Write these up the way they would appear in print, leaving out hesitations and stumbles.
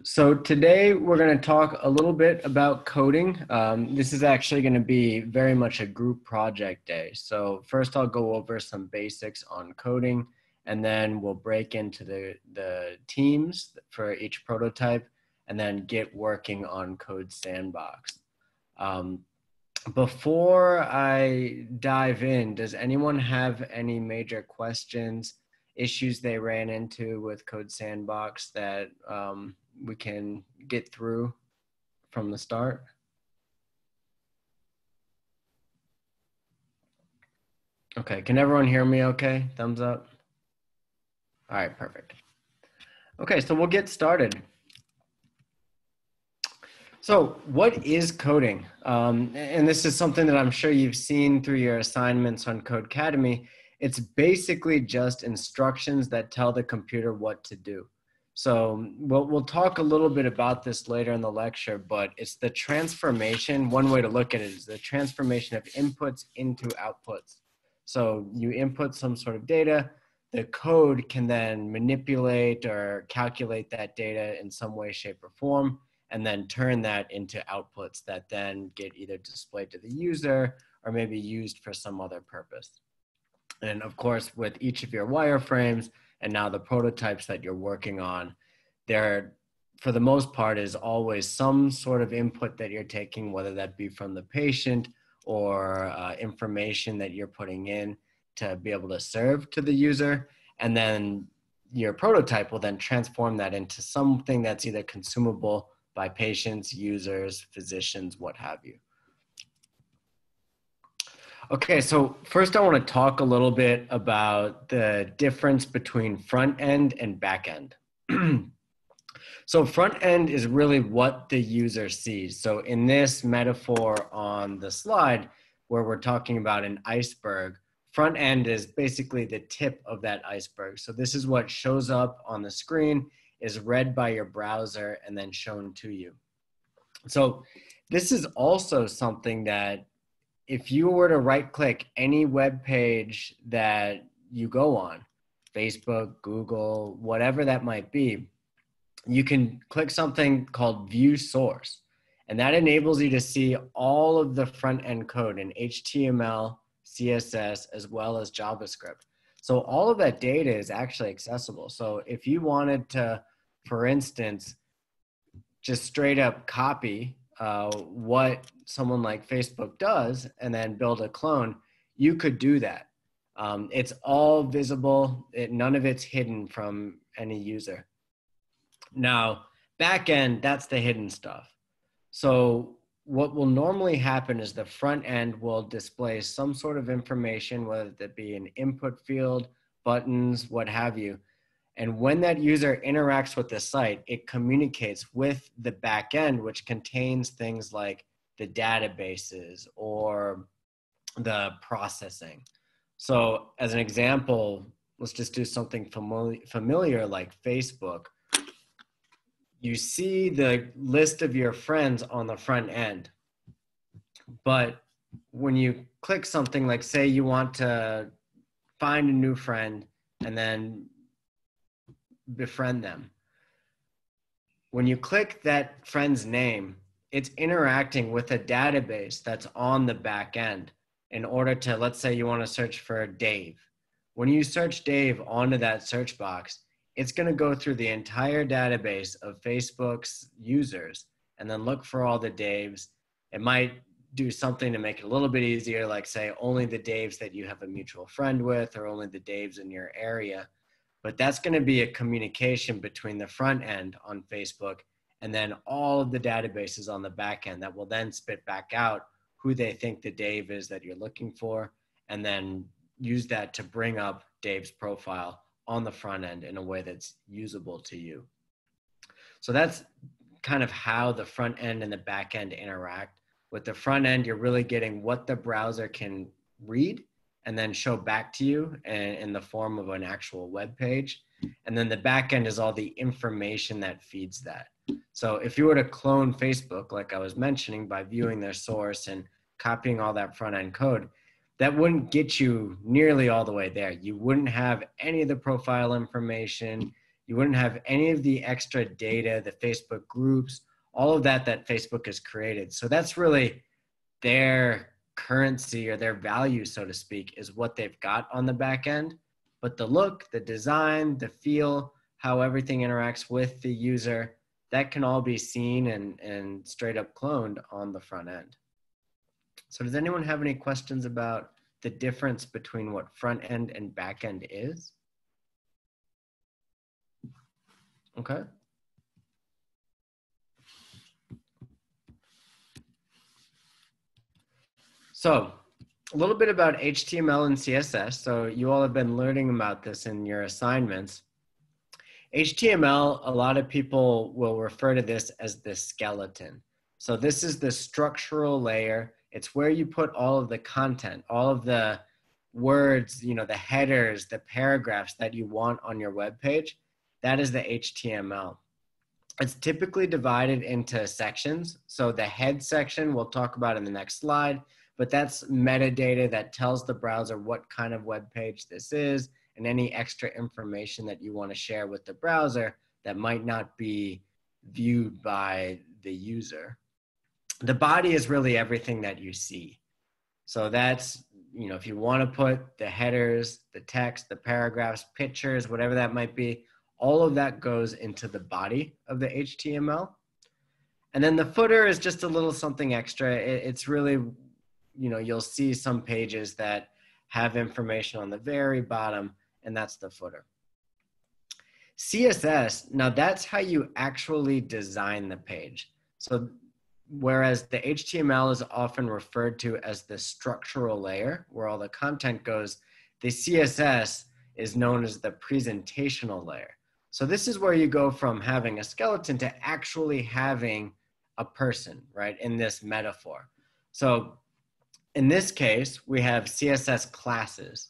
So today we're going to talk a little bit about coding. This is actually going to be very much a group project day. So first I'll go over some basics on coding, and then we'll break into the teams for each prototype and then get working on Code Sandbox. Before I dive in, does anyone have any major questions, issues they ran into with Code Sandbox that we can get through from the start? Okay, can everyone hear me okay? Thumbs up. All right, perfect. Okay, so we'll get started. So what is coding? And this is something that I'm sure you've seen through your assignments on Codecademy. It's basically just instructions that tell the computer what to do. So we'll talk a little bit about this later in the lecture, but it's the transformation. One way to look at it is the transformation of inputs into outputs. So you input some sort of data, the code can then manipulate or calculate that data in some way, shape, or form, and then turn that into outputs that then get either displayed to the user or maybe used for some other purpose. And of course, with each of your wireframes and now the prototypes that you're working on, there, for the most part, is always some sort of input that you're taking, whether that be from the patient or information that you're putting in to be able to serve to the user. And then your prototype will then transform that into something that's either consumable by patients, users, physicians, what have you. Okay, so first I want to talk a little bit about the difference between front end and back end. So front end is really what the user sees. So in this metaphor on the slide where we're talking about an iceberg, front end is basically the tip of that iceberg. So this is what shows up on the screen, is read by your browser, and then shown to you. So this is also something that if you were to right click any web page that you go on, Facebook, Google, whatever that might be, you can click something called View Source. And that enables you to see all of the front end code in HTML, CSS, as well as JavaScript. So all of that data is actually accessible. So if you wanted to, for instance, just straight up copy what someone like Facebook does and then build a clone, you could do that. It's all visible. None of it's hidden from any user. Now, back end, that's the hidden stuff. So what will normally happen is the front end will display some sort of information, whether that be an input field, buttons, what have you. And when that user interacts with the site, it communicates with the back end, which contains things like the databases or the processing. So as an example, let's just do something familiar like Facebook. You see the list of your friends on the front end. But when you click something like, say you want to find a new friend and then befriend them. When you click that friend's name, it's interacting with a database that's on the back end in order to, let's say you want to search for Dave. When you search Dave onto that search box, it's going to go through the entire database of Facebook's users and then look for all the Daves. It might do something to make it a little bit easier, like say only the Daves that you have a mutual friend with or only the Daves in your area. But that's going to be a communication between the front end on Facebook and then all of the databases on the back end that will then spit back out who they think the Dave is that you're looking for, and then use that to bring up Dave's profile on the front end in a way that's usable to you. So that's kind of how the front end and the back end interact. With the front end, you're really getting what the browser can read and then show back to you in the form of an actual web page. And then the back end is all the information that feeds that. So if you were to clone Facebook, like I was mentioning, by viewing their source and copying all that front end code, that wouldn't get you nearly all the way there. You wouldn't have any of the profile information. You wouldn't have any of the extra data, the Facebook groups, all of that that Facebook has created. So that's really their currency or their value, so to speak, is what they've got on the back end. But the look, the design, the feel, how everything interacts with the user, that can all be seen and straight up cloned on the front end. So does anyone have any questions about the difference between what front end and back end is? Okay. So a little bit about HTML and CSS. So you all have been learning about this in your assignments. HTML, a lot of people will refer to this as the skeleton. So this is the structural layer. It's where you put all of the content, all of the words, you know, the headers, the paragraphs that you want on your web page. That is the HTML. It's typically divided into sections. So the head section we'll talk about in the next slide, but that's metadata that tells the browser what kind of web page this is and any extra information that you want to share with the browser that might not be viewed by the user. The body is really everything that you see. So that's, you know, if you want to put the headers, the text, the paragraphs, pictures, whatever that might be, all of that goes into the body of the HTML. And then the footer is just a little something extra. It's really, you know, you'll see some pages that have information on the very bottom, and that's the footer. CSS, now that's how you actually design the page. So whereas the HTML is often referred to as the structural layer, where all the content goes, the CSS is known as the presentational layer. So this is where you go from having a skeleton to actually having a person, right, in this metaphor. So in this case, we have CSS classes.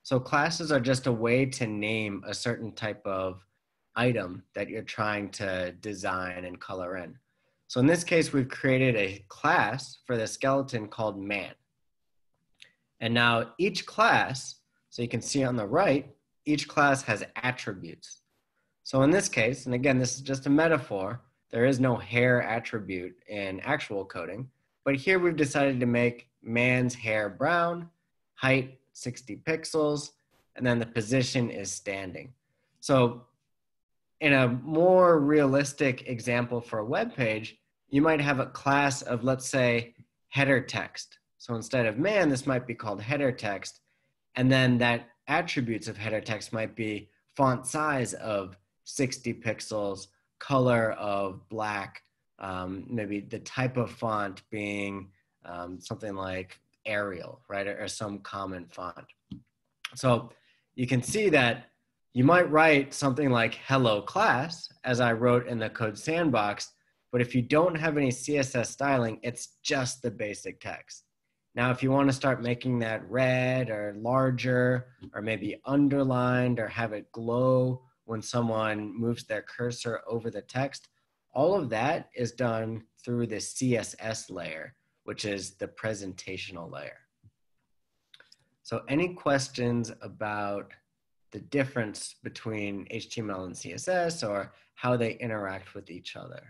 So classes are just a way to name a certain type of item that you're trying to design and color in. So in this case, we've created a class for the skeleton called man. And now each class, so you can see on the right, each class has attributes. So in this case, and again, this is just a metaphor, there is no hair attribute in actual coding, but here we've decided to make man's hair brown, height 60 pixels, and then the position is standing. So in a more realistic example for a web page, you might have a class of, let's say, header text. So instead of man, this might be called header text. And then that attributes of header text might be font size of 60 pixels, color of black, maybe the type of font being something like Arial, right, or some common font. So you can see that you might write something like hello class, as I wrote in the code sandbox, but if you don't have any CSS styling, it's just the basic text. Now, if you want to start making that red or larger, or maybe underlined, or have it glow when someone moves their cursor over the text, all of that is done through the CSS layer, which is the presentational layer. So any questions about the difference between HTML and CSS or how they interact with each other?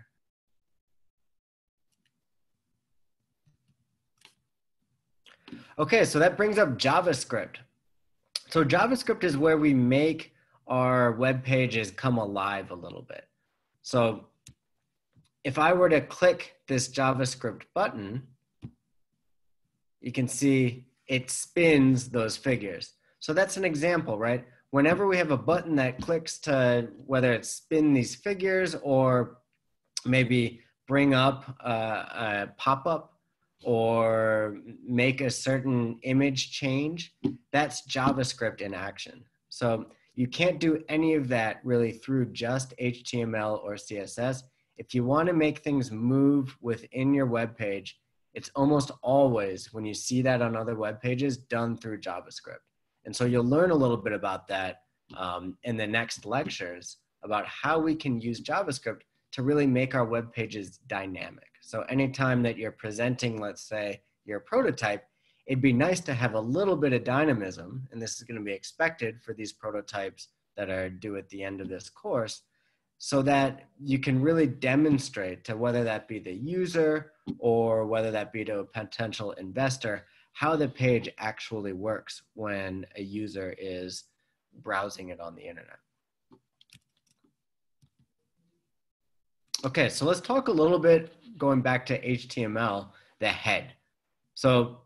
Okay, so that brings up JavaScript. So JavaScript is where we make our web pages come alive a little bit. So if I were to click this JavaScript button, you can see it spins those figures. So that's an example, right? Whenever we have a button that clicks to, whether it's spin these figures or maybe bring up a pop-up or make a certain image change, that's JavaScript in action. So you can't do any of that really through just HTML or CSS. If you want to make things move within your web page, it's almost always, when you see that on other web pages, done through JavaScript. And so you'll learn a little bit about that in the next lectures about how we can use JavaScript to really make our web pages dynamic. So anytime that you're presenting, let's say, your prototype, it'd be nice to have a little bit of dynamism, and this is going to be expected for these prototypes that are due at the end of this course, so that you can really demonstrate to whether that be the user or whether that be to a potential investor, how the page actually works when a user is browsing it on the internet. Okay, so let's talk a little bit, going back to HTML, the head. So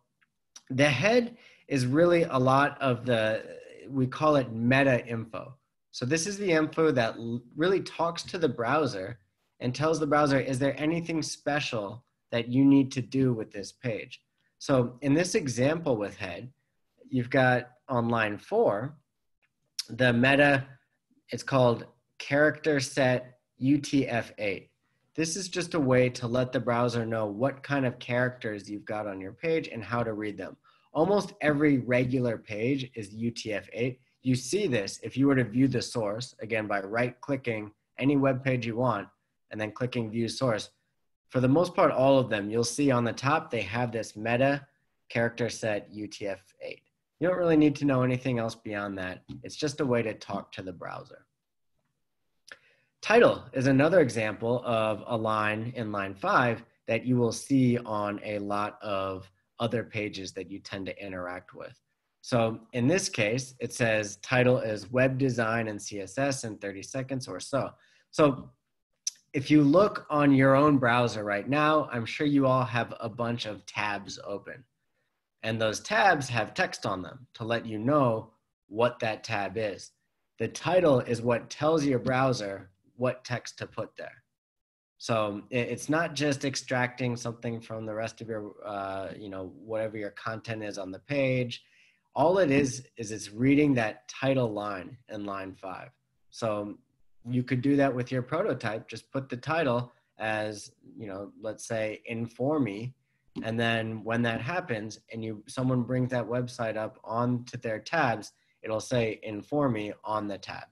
the head is really a lot of we call it meta info. So this is the info that really talks to the browser and tells the browser, is there anything special that you need to do with this page? So in this example with head, you've got on line 4, the meta, it's called character set UTF-8. This is just a way to let the browser know what kind of characters you've got on your page and how to read them. Almost every regular page is UTF-8. You see this if you were to view the source, again, by right-clicking any web page you want and then clicking View Source. For the most part, all of them, you'll see on the top, they have this meta character set UTF-8. You don't really need to know anything else beyond that. It's just a way to talk to the browser. Title is another example of a line in line 5 that you will see on a lot of other pages that you tend to interact with. So in this case, it says title is web design and CSS in 30 seconds or so. So if you look on your own browser right now, I'm sure you all have a bunch of tabs open. And those tabs have text on them to let you know what that tab is. The title is what tells your browser what text to put there. So it's not just extracting something from the rest of your, whatever your content is on the page. All it is it's reading that title line in line 5. So you could do that with your prototype. Just put the title as, let's say, inform me. And then when that happens and someone brings that website up onto their tabs, it'll say inform me on the tab.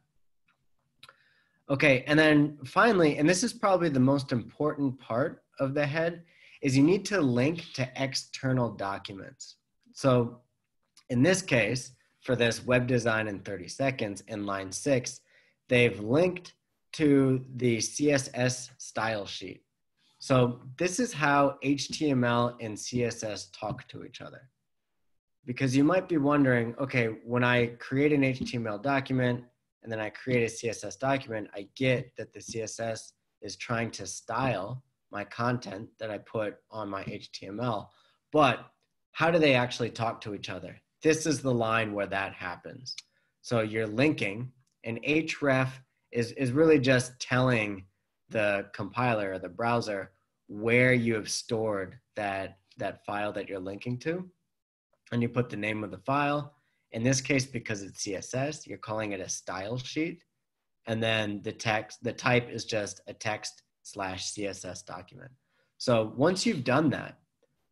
Okay, and then finally, and this is probably the most important part of the head, is you need to link to external documents. So in this case, for this web design in 30 seconds in line 6, they've linked to the CSS style sheet. So this is how HTML and CSS talk to each other. Because you might be wondering, okay, when I create an HTML document and then I create a CSS document, I get that the CSS is trying to style my content that I put on my HTML, but how do they actually talk to each other? This is the line where that happens. So you're linking, and href is really just telling the compiler or the browser where you have stored that file that you're linking to. And you put the name of the file. In this case, because it's CSS, you're calling it a style sheet. And then the type is just a text/CSS document. So once you've done that,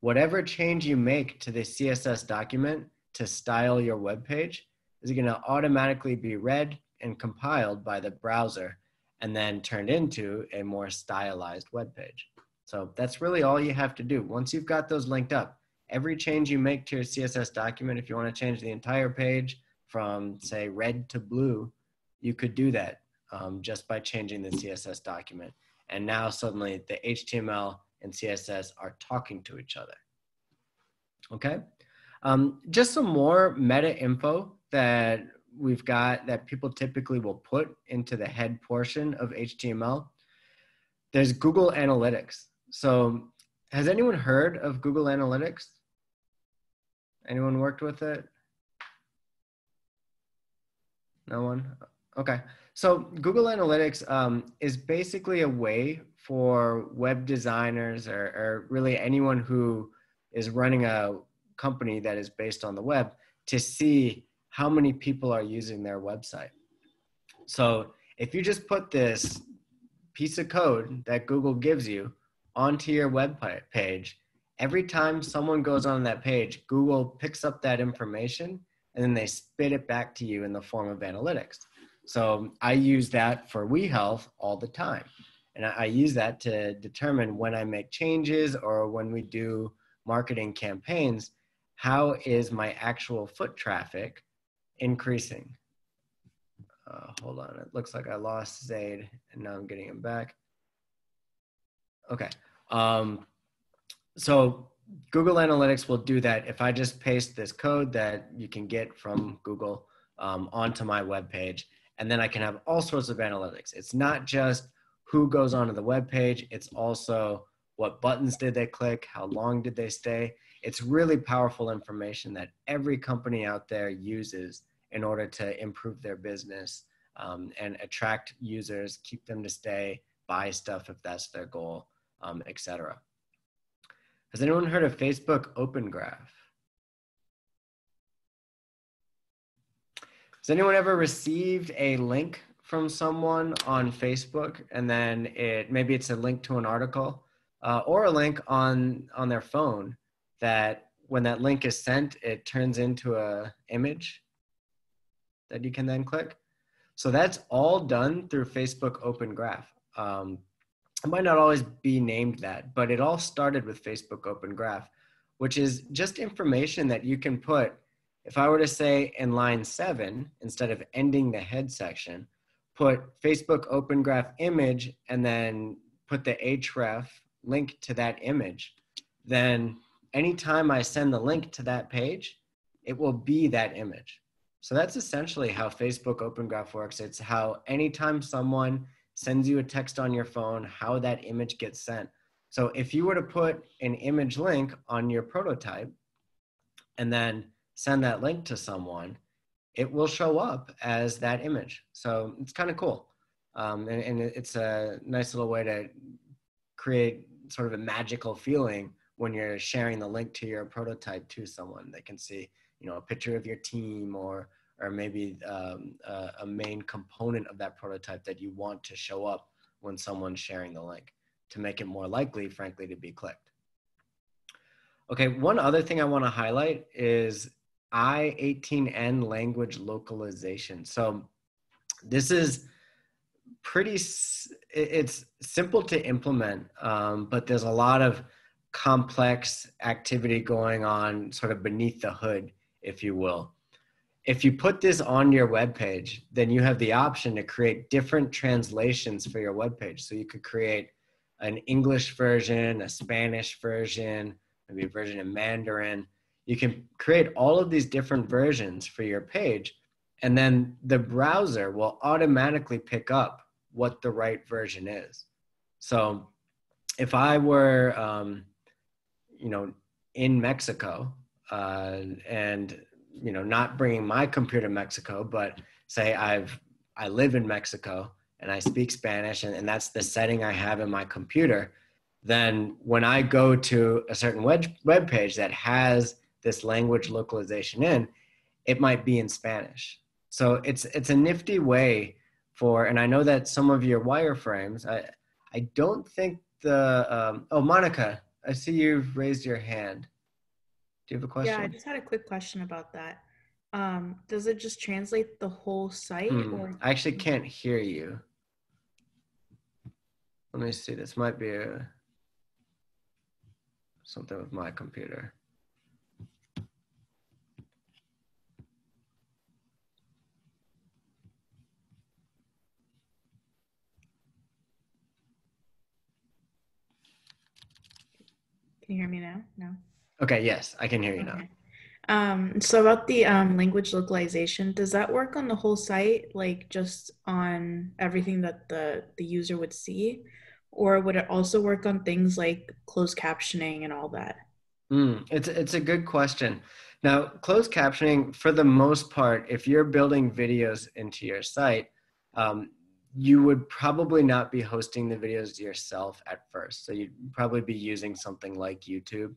whatever change you make to the CSS document to style your web page is going to automatically be read and compiled by the browser and then turned into a more stylized web page. So that's really all you have to do. Once you've got those linked up, every change you make to your CSS document, if you want to change the entire page from, say, red to blue, you could do that just by changing the CSS document. And now suddenly the HTML and CSS are talking to each other. Okay? Just some more meta info that we've got that people typically will put into the head portion of HTML. There's Google Analytics. So has anyone heard of Google Analytics? Anyone worked with it? No one? Okay. So Google Analytics is basically a way for web designers or really anyone who is running a company that is based on the web to see how many people are using their website. So if you just put this piece of code that Google gives you onto your web page, every time someone goes on that page, Google picks up that information and then they spit it back to you in the form of analytics. So I use that for WeHealth all the time. And I use that to determine when I make changes or when we do marketing campaigns, how is my actual foot traffic increasing? Hold on, it looks like I lost Zaid and now I'm getting him back. Okay, so Google Analytics will do that if I just paste this code that you can get from Google onto my web page, and then I can have all sorts of analytics. It's not just who goes onto the web page, it's also what buttons did they click, how long did they stay. It's really powerful information that every company out there uses in order to improve their business and attract users, keep them to stay, buy stuff if that's their goal, etc. Has anyone heard of Facebook Open Graph? Has anyone ever received a link from someone on Facebook and then maybe it's a link to an article or a link on their phone that when that link is sent, it turns into an image that you can then click? So that's all done through Facebook Open Graph. It might not always be named that, but it all started with Facebook Open Graph, which is just information that you can put. If I were to say in line 7, instead of ending the head section, put Facebook Open Graph image and then put the href link to that image, then anytime I send the link to that page, it will be that image. So that's essentially how Facebook Open Graph works. It's how anytime someone sends you a text on your phone, how that image gets sent. So if you were to put an image link on your prototype and then send that link to someone, it will show up as that image. So it's kind of cool. And it's a nice little way to create sort of a magical feeling when you're sharing the link to your prototype to someone. They can see, a picture of your team or maybe a main component of that prototype that you want to show up when someone's sharing the link to make it more likely, frankly, to be clicked. Okay, one other thing I want to highlight is I18N language localization. So this is it's simple to implement, but there's a lot of complex activity going on sort of beneath the hood, if you will. If you put this on your web page, then you have the option to create different translations for your web page. So you could create an English version, a Spanish version, maybe a version in Mandarin. You can create all of these different versions for your page, and then the browser will automatically pick up what the right version is. So if I were, in Mexico and not bringing my computer to Mexico, but say I live in Mexico and I speak Spanish and that's the setting I have in my computer, then when I go to a certain web page that has this language localization in, it might be in Spanish. So it's a nifty way for, and I know that some of your wireframes, I don't think oh, Monica, I see you've raised your hand. Do you have a question? Yeah, I just had a quick question about that. Does it just translate the whole site? Or I actually can't hear you. Let me see, this might be something with my computer. Can you hear me now? No. Okay, yes, I can hear you now. So about the language localization, does that work on the whole site, like just on everything that the user would see? Or would it also work on things like closed captioning and all that? It's a good question. Now, closed captioning, for the most part, if you're building videos into your site, you would probably not be hosting the videos yourself at first. So you'd probably be using something like YouTube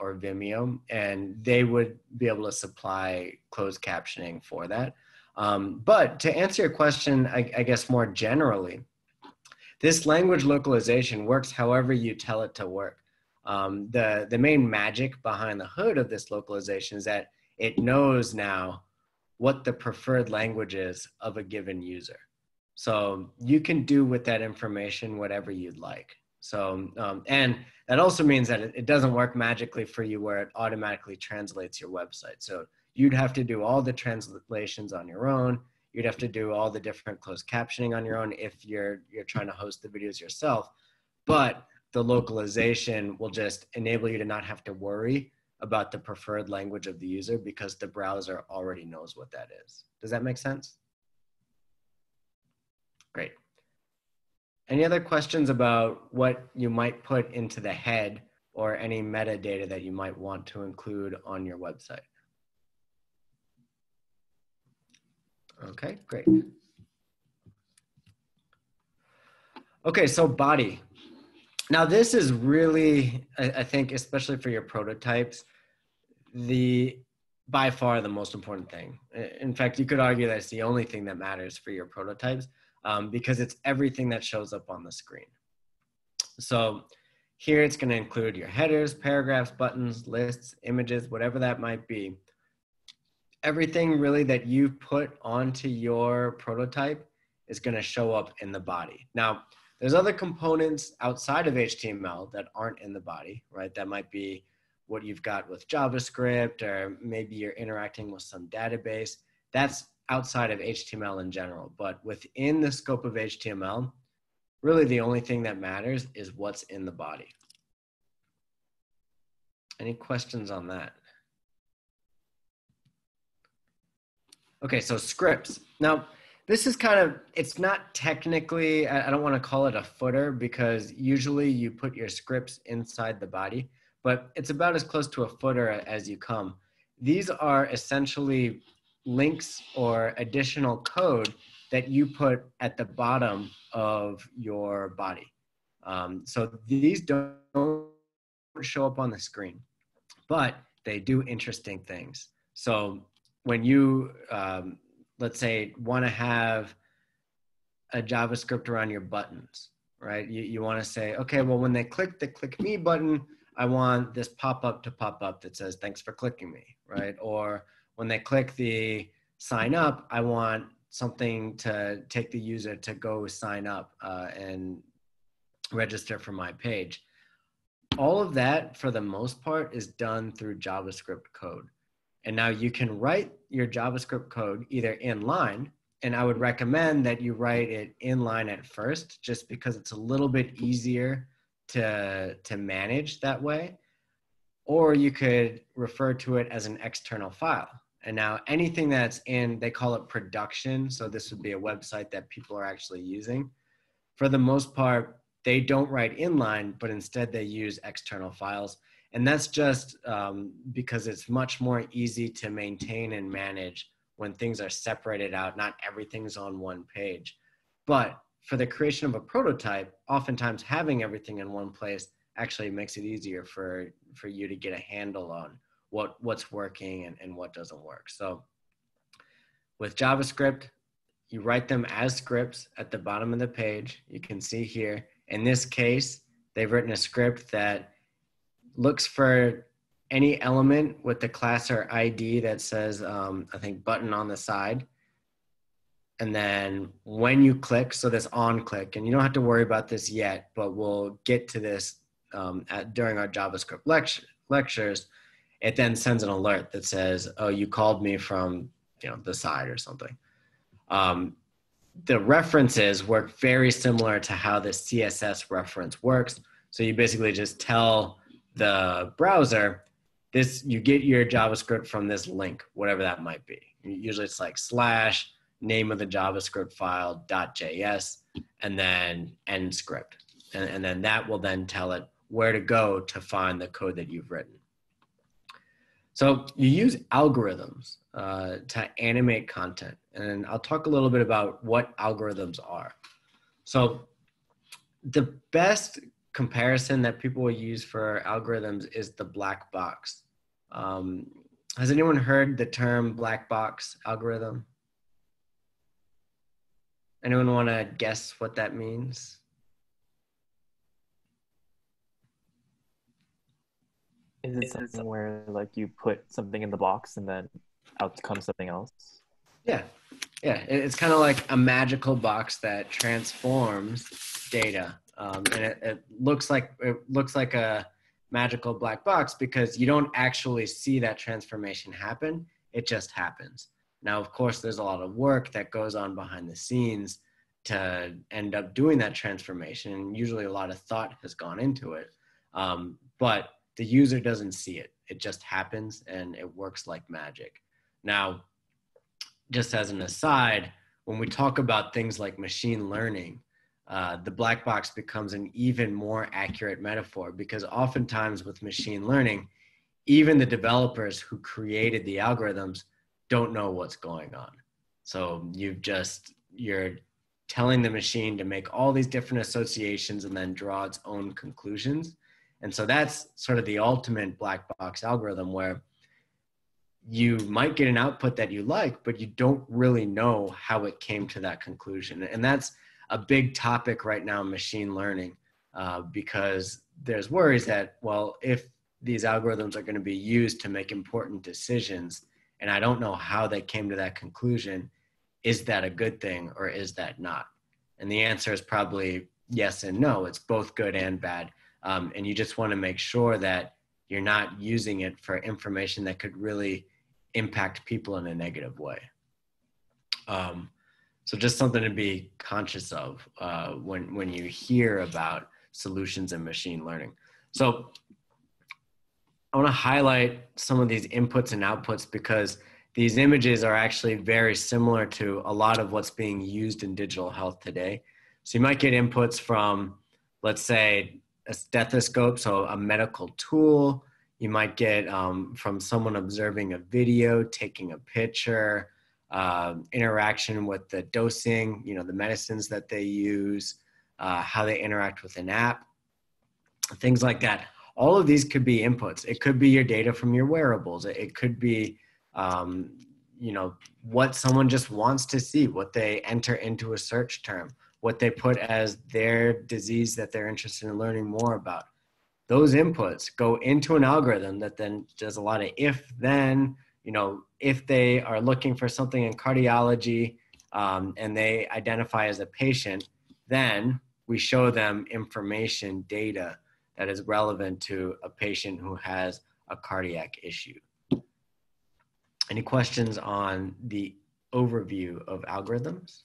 or Vimeo, and they would be able to supply closed captioning for that. But to answer your question, I guess more generally, this language localization works however you tell it to work. The main magic behind the hood of this localization is that it knows now what the preferred language is of a given user. So you can do with that information whatever you'd like. So, and that also means that it doesn't work magically for you where it automatically translates your website. So you'd have to do all the translations on your own. You'd have to do all the different closed captioning on your own if you're trying to host the videos yourself. But the localization will just enable you to not have to worry about the preferred language of the user because the browser already knows what that is. Does that make sense? Great. Any other questions about what you might put into the head or any metadata that you might want to include on your website? Okay, great. Okay, so body. Now this is really, I think, especially for your prototypes, by far the most important thing. In fact, you could argue that's the only thing that matters for your prototypes because it's everything that shows up on the screen. So here it's going to include your headers, paragraphs, buttons, lists, images, whatever that might be. Everything really that you put onto your prototype is going to show up in the body. Now, there's other components outside of HTML that aren't in the body, right? That might be what you've got with JavaScript, or maybe you're interacting with some database. That's outside of HTML in general. But within the scope of HTML, really the only thing that matters is what's in the body. Any questions on that? Okay, so scripts. Now, this is kind of, it's not technically, I don't want to call it a footer because usually you put your scripts inside the body, but it's about as close to a footer as you come. These are essentially links or additional code that you put at the bottom of your body. So these don't show up on the screen, but they do interesting things. So when you, let's say, want to have a JavaScript around your buttons, right? You want to say, okay, well, when they click the click me button, I want this pop-up to pop up that says, thanks for clicking me, right? Or when they click the sign up, I want something to take the user to go sign up and register for my page. All of that, for the most part, is done through JavaScript code. And now you can write your JavaScript code either inline, and I would recommend that you write it inline at first, just because it's a little bit easier to manage that way. Or you could refer to it as an external file. And now anything that's in, they call it production. So this would be a website that people are actually using. For the most part, they don't write inline, but instead they use external files. And that's just because it's much more easy to maintain and manage when things are separated out, not everything's on one page. But for the creation of a prototype, oftentimes having everything in one place actually makes it easier for you to get a handle on what's working and what doesn't work. So with JavaScript, you write them as scripts at the bottom of the page. You can see here, in this case, they've written a script that looks for any element with the class or ID that says, I think, button on the side. And then when you click, so this on click, and you don't have to worry about this yet, but we'll get to this during our JavaScript lectures, it then sends an alert that says, oh, you called me from the side or something. The references work very similar to how the CSS reference works. So you basically just tell the browser, you get your JavaScript from this link, whatever that might be. Usually it's like / name of the JavaScript file .js and then end script. And then that will then tell it where to go to find the code that you've written. So you use algorithms to animate content. And I'll talk a little bit about what algorithms are. So the best comparison that people will use for algorithms is the black box. Has anyone heard the term black box algorithm? Anyone want to guess what that means? Is it something where like you put something in the box and then out comes something else? Yeah. It's kind of like a magical box that transforms data, and it looks like a magical black box because you don't actually see that transformation happen. It just happens. Now, of course, there's a lot of work that goes on behind the scenes to end up doing that transformation. And usually a lot of thought has gone into it. But the user doesn't see it. It just happens and it works like magic. Now, just as an aside, when we talk about things like machine learning, the black box becomes an even more accurate metaphor, because oftentimes with machine learning, even the developers who created the algorithms don't know what's going on. So you're telling the machine to make all these different associations and then draw its own conclusions. And so that's sort of the ultimate black box algorithm, where you might get an output that you like, but you don't really know how it came to that conclusion. And that's a big topic right now in machine learning, because there's worries that, well, if these algorithms are going to be used to make important decisions, and I don't know how they came to that conclusion, is that a good thing or is that not? And the answer is probably yes and no. It's both good and bad. And you just want to make sure that you're not using it for information that could really impact people in a negative way. So just something to be conscious of when you hear about solutions in machine learning. So I want to highlight some of these inputs and outputs, because these images are actually very similar to a lot of what's being used in digital health today. So you might get inputs from, let's say, a stethoscope, so a medical tool. You might get from someone observing a video, taking a picture, interaction with the dosing, the medicines that they use, how they interact with an app, things like that. All of these could be inputs. It could be your data from your wearables. It could be, what someone just wants to see, what they enter into a search term, what they put as their disease that they're interested in learning more about. Those inputs go into an algorithm that then does a lot of if then, if they are looking for something in cardiology and they identify as a patient, then we show them information, data that is relevant to a patient who has a cardiac issue. Any questions on the overview of algorithms?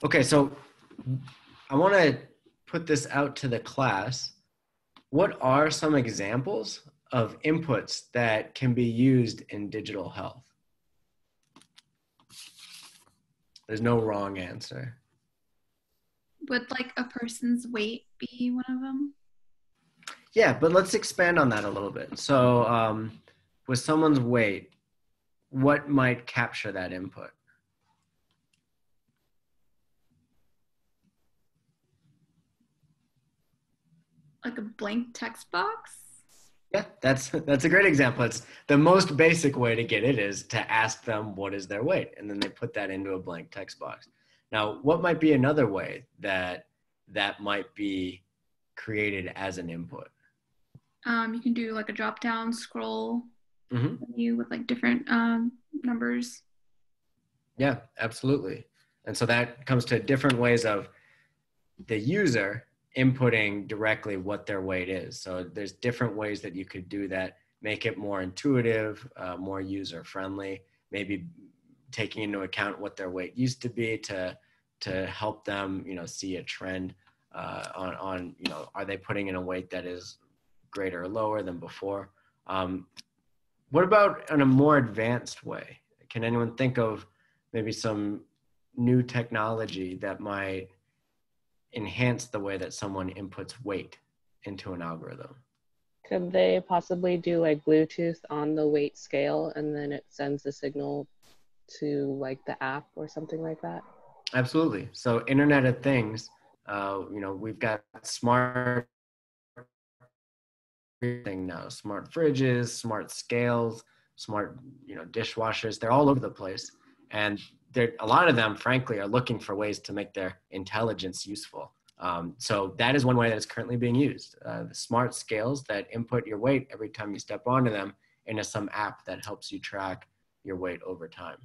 Okay, so I want to put this out to the class. What are some examples of inputs that can be used in digital health? There's no wrong answer. Would like a person's weight be one of them? Yeah, but let's expand on that a little bit. So with someone's weight, what might capture that input? Like a blank text box? Yeah, that's a great example. It's the most basic way to get it is to ask them what is their weight, and then they put that into a blank text box. Now, what might be another way that might be created as an input? You can do like a drop down scroll menu with like different numbers. Yeah, absolutely. And so that comes to different ways of the user inputting directly what their weight is. So there's different ways that you could do that, make it more intuitive, more user friendly, maybe taking into account what their weight used to be to help them, see a trend on are they putting in a weight that is greater or lower than before? What about in a more advanced way? Can anyone think of maybe some new technology that might enhance the way that someone inputs weight into an algorithm? Could they possibly do like Bluetooth on the weight scale and then it sends the signal to like the app or something like that? Absolutely. So Internet of Things, we've got smart thing now, smart fridges, smart scales, smart, dishwashers. They're all over the place. And a lot of them, frankly, are looking for ways to make their intelligence useful. So that is one way that is currently being used. The smart scales that input your weight every time you step onto them into some app that helps you track your weight over time.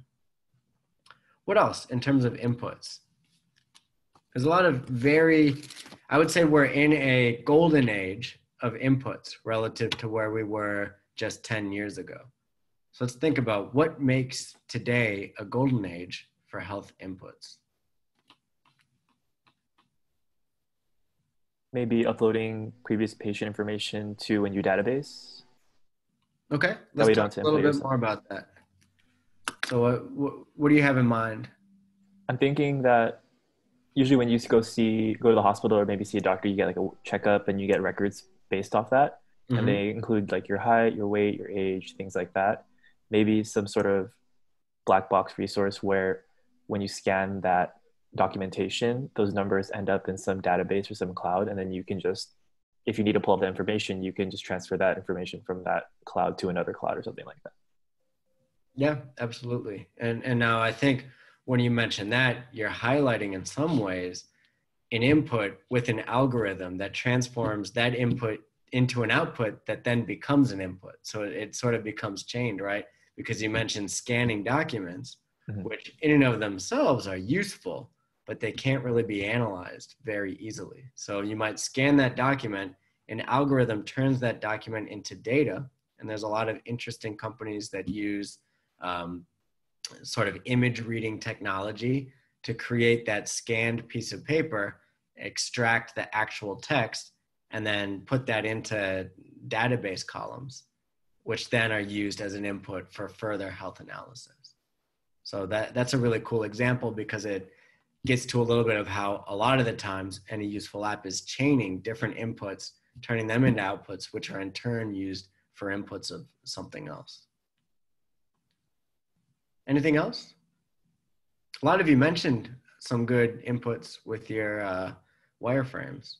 What else in terms of inputs? There's a lot of I would say we're in a golden age of inputs relative to where we were just 10 years ago. So let's think about what makes today a golden age for health inputs. Maybe uploading previous patient information to a new database. Okay, That way let's you talk don't a little bit yourself. more about that. So what do you have in mind? I'm thinking that usually when you go to the hospital or maybe see a doctor, you get like a checkup and you get records based off that. Mm-hmm. And they include like your height, your weight, your age, things like that. Maybe some sort of black box resource where when you scan that documentation, those numbers end up in some database or some cloud. And then you can just, if you need to pull up the information, you can just transfer that information from that cloud to another cloud or something like that. Yeah, absolutely. And now I think when you mention that, you're highlighting in some ways an input with an algorithm that transforms that input into an output that then becomes an input. So it sort of becomes chained, right? Because you mentioned scanning documents, Mm-hmm. which in and of themselves are useful, but they can't really be analyzed very easily. So you might scan that document, an algorithm turns that document into data. And there's a lot of interesting companies that use sort of image reading technology to create that scanned piece of paper, extract the actual text, and then put that into database columns, which then are used as an input for further health analysis. So that's a really cool example because it gets to a little bit of how a lot of the times any useful app is chaining different inputs, turning them into outputs, which are in turn used for inputs of something else. Anything else? A lot of you mentioned some good inputs with your wireframes.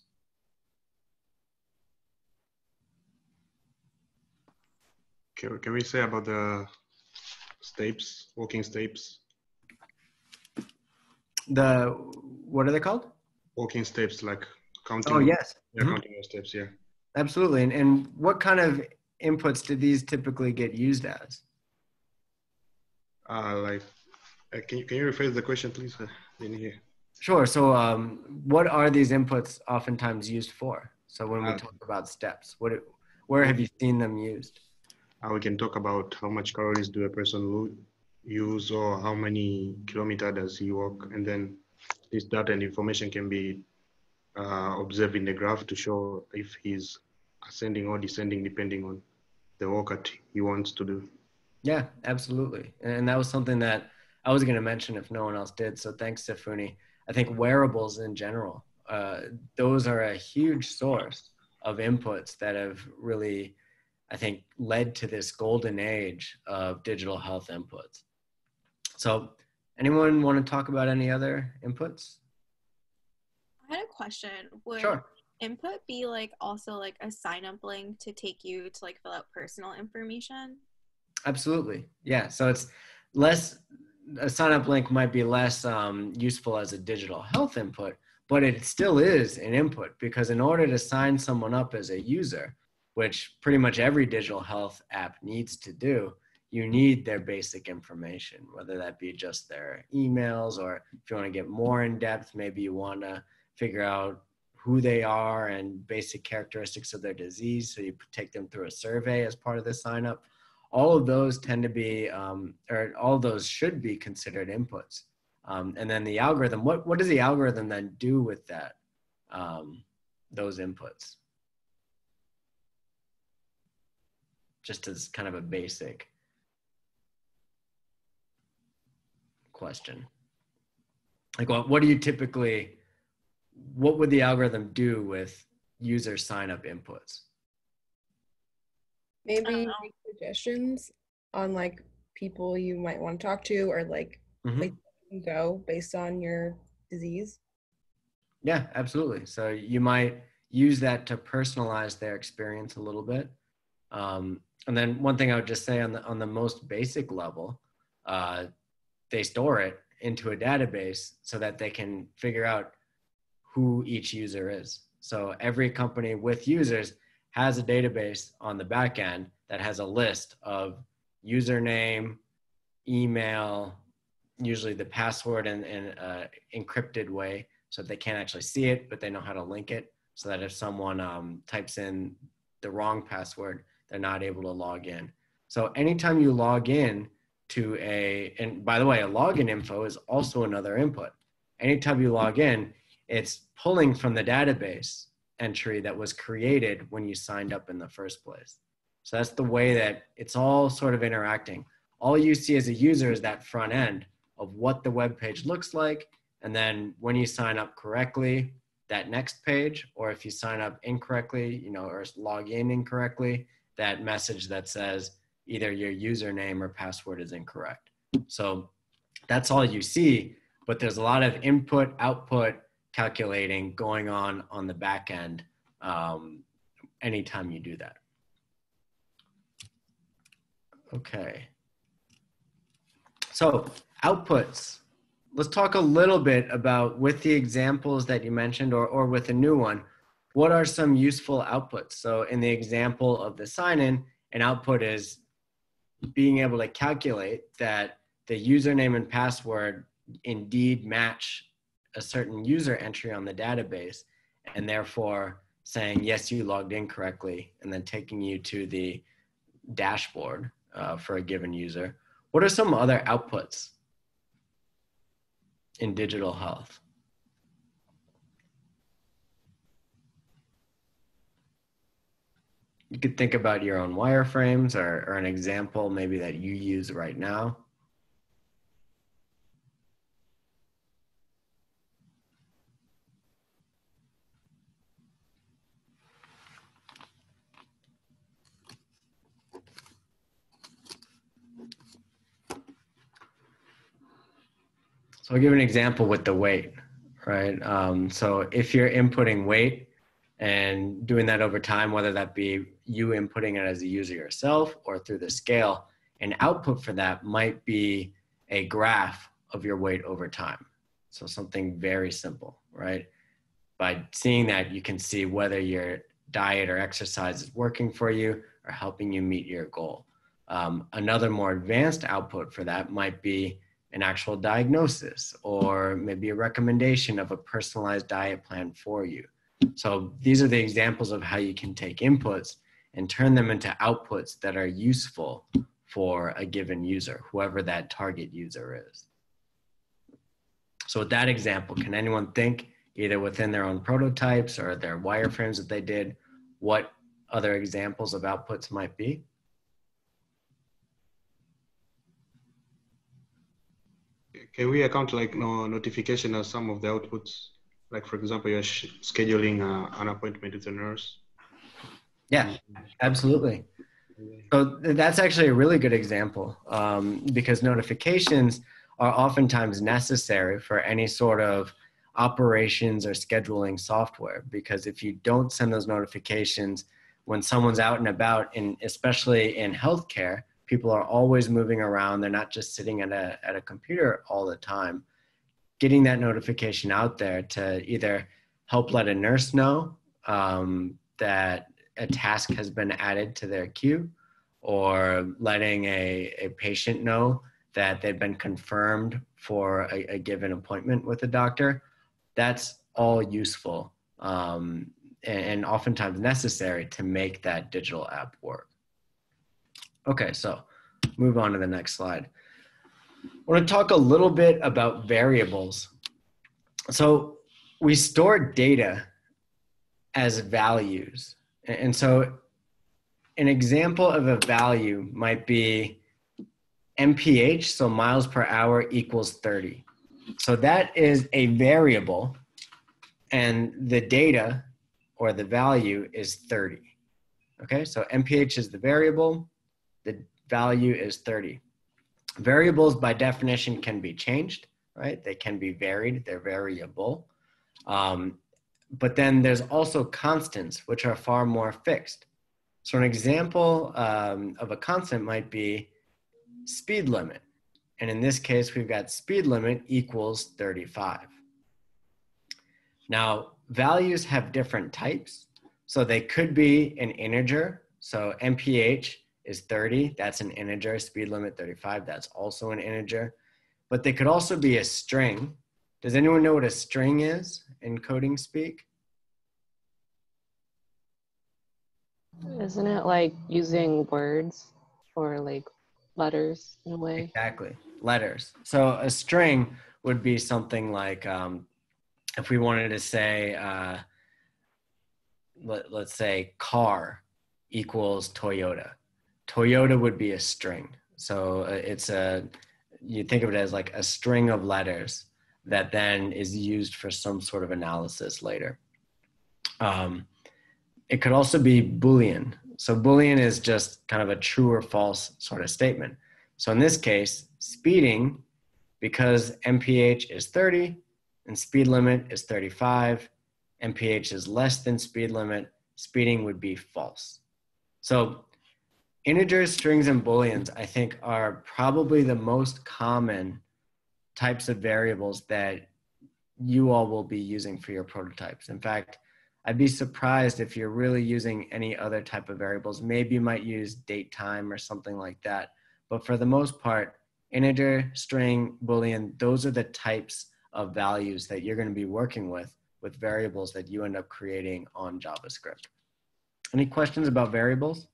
Can we say about the steps, walking steps? What are they called? Walking steps, like counting. Oh, yes. Yeah, counting your steps, yeah. Absolutely. And what kind of inputs do these typically get used as? Can you rephrase the question, please? Didn't hear. Sure. So what are these inputs oftentimes used for? So when we talk about steps, where have you seen them used? We can talk about how much calories do a person use or how many kilometers does he walk. And then this data and information can be observed in the graph to show if he's ascending or descending depending on the work that he wants to do. Yeah, absolutely. And that was something that I was going to mention if no one else did. So thanks, Sifuni. I think wearables in general, those are a huge source of inputs that have really, I think, led to this golden age of digital health inputs. So anyone want to talk about any other inputs? I had a question. Would Sure. input be like also like a sign up link to take you to like fill out personal information? Absolutely. Yeah. So it's a sign up link might be less useful as a digital health input, but it still is an input because in order to sign someone up as a user, which pretty much every digital health app needs to do, you need their basic information, whether that be just their emails, or if you want to get more in depth, maybe you want to figure out who they are and basic characteristics of their disease. So you take them through a survey as part of the sign up. All of those tend to be, or all of those should be considered inputs. And then the algorithm, what does the algorithm then do with that, those inputs? Just as kind of a basic question. Like what would the algorithm do with user sign up inputs? Maybe make suggestions on like people you might want to talk to or like like you go based on your disease. Yeah, absolutely. So you might use that to personalize their experience a little bit. And then one thing I would just say on the most basic level, they store it into a database so that they can figure out who each user is. So every company with users has a database on the back end that has a list of username, email, usually the password in an encrypted way so that they can't actually see it, but they know how to link it so that if someone types in the wrong password, they're not able to log in. So anytime you log in to and by the way, a login info is also another input. Anytime you log in, it's pulling from the database entry that was created when you signed up in the first place. So that's the way that it's all sort of interacting. All you see as a user is that front end of what the web page looks like. And then when you sign up correctly, that next page, or if you sign up incorrectly, or log in incorrectly, that message that says either your username or password is incorrect. So that's all you see, but there's a lot of input, output calculating going on the back end anytime you do that. Okay. So outputs. Let's talk a little bit about, with the examples that you mentioned or with a new one, what are some useful outputs? So in the example of the sign-in, an output is being able to calculate that the username and password indeed match a certain user entry on the database, and therefore saying, yes, you logged in correctly, and then taking you to the dashboard for a given user. What are some other outputs in digital health? You could think about your own wireframes or an example maybe that you use right now. So I'll give an example with the weight, right? So if you're inputting weight and doing that over time, whether that be you inputting it as a user yourself or through the scale, an output for that might be a graph of your weight over time. So something very simple, right? By seeing that, you can see whether your diet or exercise is working for you or helping you meet your goal. Another more advanced output for that might be an actual diagnosis or maybe a recommendation of a personalized diet plan for you. So these are the examples of how you can take inputs and turn them into outputs that are useful for a given user, whoever that target user is. So with that example, can anyone think, either within their own prototypes or their wireframes that they did, what other examples of outputs might be? Can we account like notification as some of the outputs? Like, for example, you're scheduling an appointment with a nurse. Yeah, absolutely. So that's actually a really good example because notifications are oftentimes necessary for any sort of operations or scheduling software, because if you don't send those notifications when someone's out and about, and especially in healthcare, people are always moving around. They're not just sitting at a computer all the time. Getting that notification out there to either help let a nurse know that a task has been added to their queue, or letting a patient know that they've been confirmed for a given appointment with a doctor, that's all useful and oftentimes necessary to make that digital app work. Okay, so move on to the next slide. I want to talk a little bit about variables. So we store data as values. And so an example of a value might be MPH, so miles per hour equals 30. So that is a variable, and the data or the value is 30. Okay, so MPH is the variable, the value is 30. Variables by definition can be changed, right? They can be varied, they're variable. But then there's also constants, which are far more fixed. So an example of a constant might be speed limit. And in this case, we've got speed limit equals 35. Now, values have different types. So they could be an integer. So MPH is 30, that's an integer. Speed limit 35, that's also an integer. But they could also be a string. Does anyone know what a string is in coding speak? Isn't it like using words or like letters in a way? Exactly, letters. So a string would be something like, if we wanted to say, let's say car equals Toyota. Toyota would be a string. So you think of it as like a string of letters that then is used for some sort of analysis later. It could also be Boolean. So Boolean is just kind of a true or false sort of statement. So in this case, speeding, because MPH is 30 and speed limit is 35, MPH is less than speed limit, speeding would be false. So integers, strings, and booleans, I think, are probably the most common types of variables that you all will be using for your prototypes. In fact, I'd be surprised if you're really using any other type of variables. Maybe you might use date time or something like that. But for the most part, integer, string, boolean, those are the types of values that you're going to be working with variables that you end up creating on JavaScript. Any questions about variables?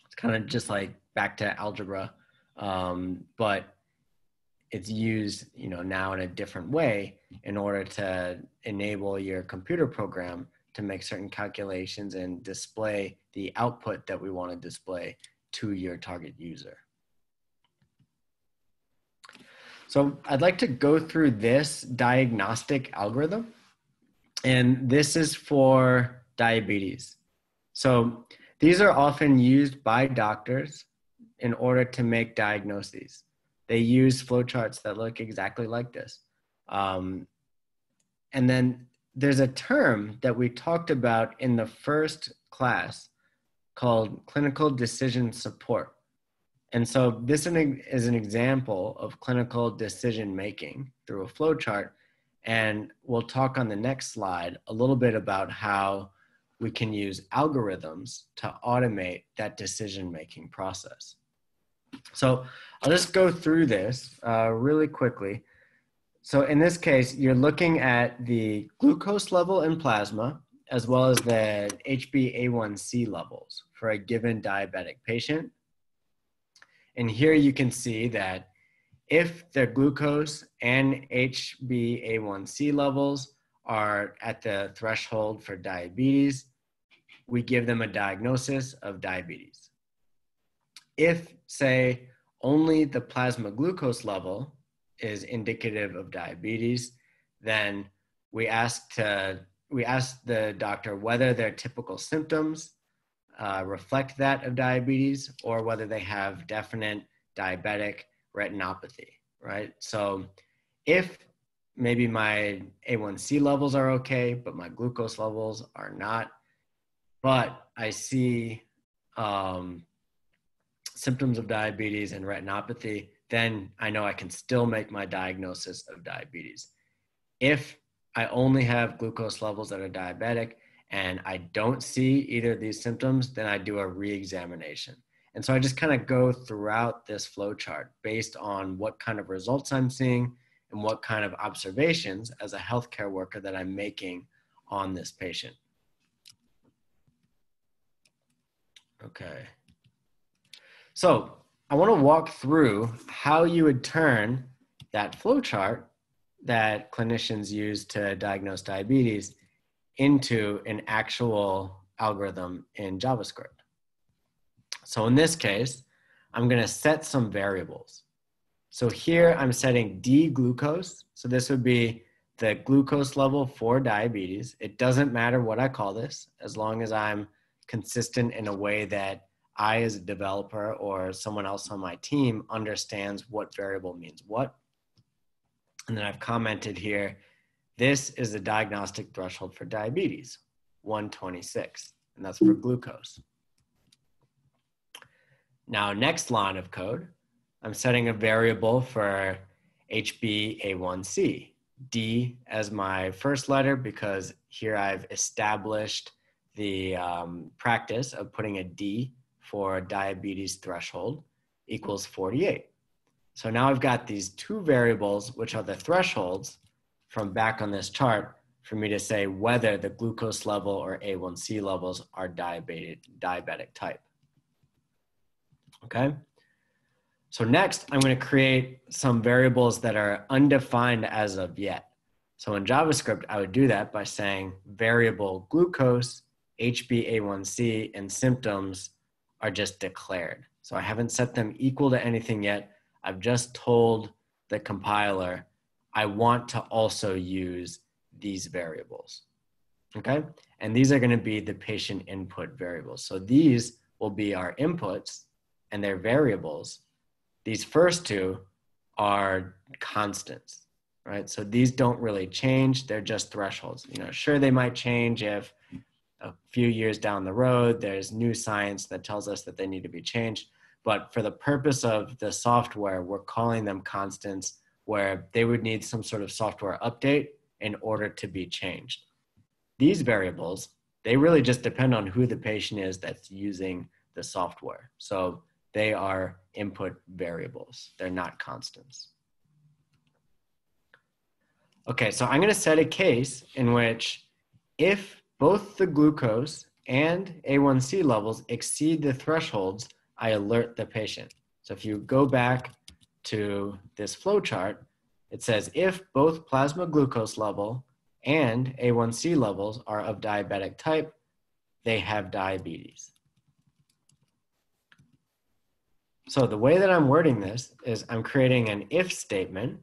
It's kind of just like back to algebra, but it's used, now in a different way in order to enable your computer program to make certain calculations and display the output that we want to display to your target user. So I'd like to go through this diagnostic algorithm, and this is for diabetes. So these are often used by doctors in order to make diagnoses. They use flowcharts that look exactly like this. And then there's a term that we talked about in the first class called clinical decision support. And so this is an example of clinical decision making through a flowchart. And we'll talk on the next slide a little bit about how we can use algorithms to automate that decision making process. So I'll just go through this really quickly. So in this case, you're looking at the glucose level in plasma, as well as the HbA1c levels for a given diabetic patient. And here you can see that if their glucose and HbA1c levels are at the threshold for diabetes, we give them a diagnosis of diabetes. If, say, only the plasma glucose level is indicative of diabetes, then we ask the doctor whether their typical symptoms reflect that of diabetes or whether they have definite diabetic retinopathy, right? So if maybe my A1C levels are okay, but my glucose levels are not, but I see symptoms of diabetes and retinopathy, then I know I can still make my diagnosis of diabetes. If I only have glucose levels that are diabetic and I don't see either of these symptoms, then I do a re-examination. And so I just kind of go throughout this flowchart based on what kind of results I'm seeing and what kind of observations as a healthcare worker that I'm making on this patient. Okay. So I want to walk through how you would turn that flowchart that clinicians use to diagnose diabetes into an actual algorithm in JavaScript. So in this case, I'm going to set some variables. So here I'm setting D-glucose. So this would be the glucose level for diabetes. It doesn't matter what I call this, as long as I'm consistent in a way that I, as a developer or someone else on my team, understands what variable means what. And then I've commented here, this is the diagnostic threshold for diabetes, 126, and that's for glucose. Now, next line of code, I'm setting a variable for HbA1c, D as my first letter, because here I've established the practice of putting a D for diabetes threshold equals 48. So now I've got these two variables, which are the thresholds from back on this chart for me to say whether the glucose level or A1C levels are diabetic type. Okay? So next, I'm going to create some variables that are undefined as of yet. So in JavaScript, I would do that by saying variable glucose, HbA1c, and symptoms are just declared. So I haven't set them equal to anything yet. I've just told the compiler, I want to also use these variables, okay? And these are gonna be the patient input variables. So these will be our inputs and their variables. These first two are constants, right? So these don't really change, they're just thresholds. You know, sure, they might change if a few years down the road, there's new science that tells us that they need to be changed. But for the purpose of the software, we're calling them constants where they would need some sort of software update in order to be changed. These variables, they really just depend on who the patient is that's using the software. So they are input variables. They're not constants. Okay, so I'm going to set a case in which if both the glucose and A1C levels exceed the thresholds, I alert the patient. So if you go back to this flow chart, it says if both plasma glucose level and A1C levels are of diabetic type, they have diabetes. So the way that I'm wording this is I'm creating an if statement.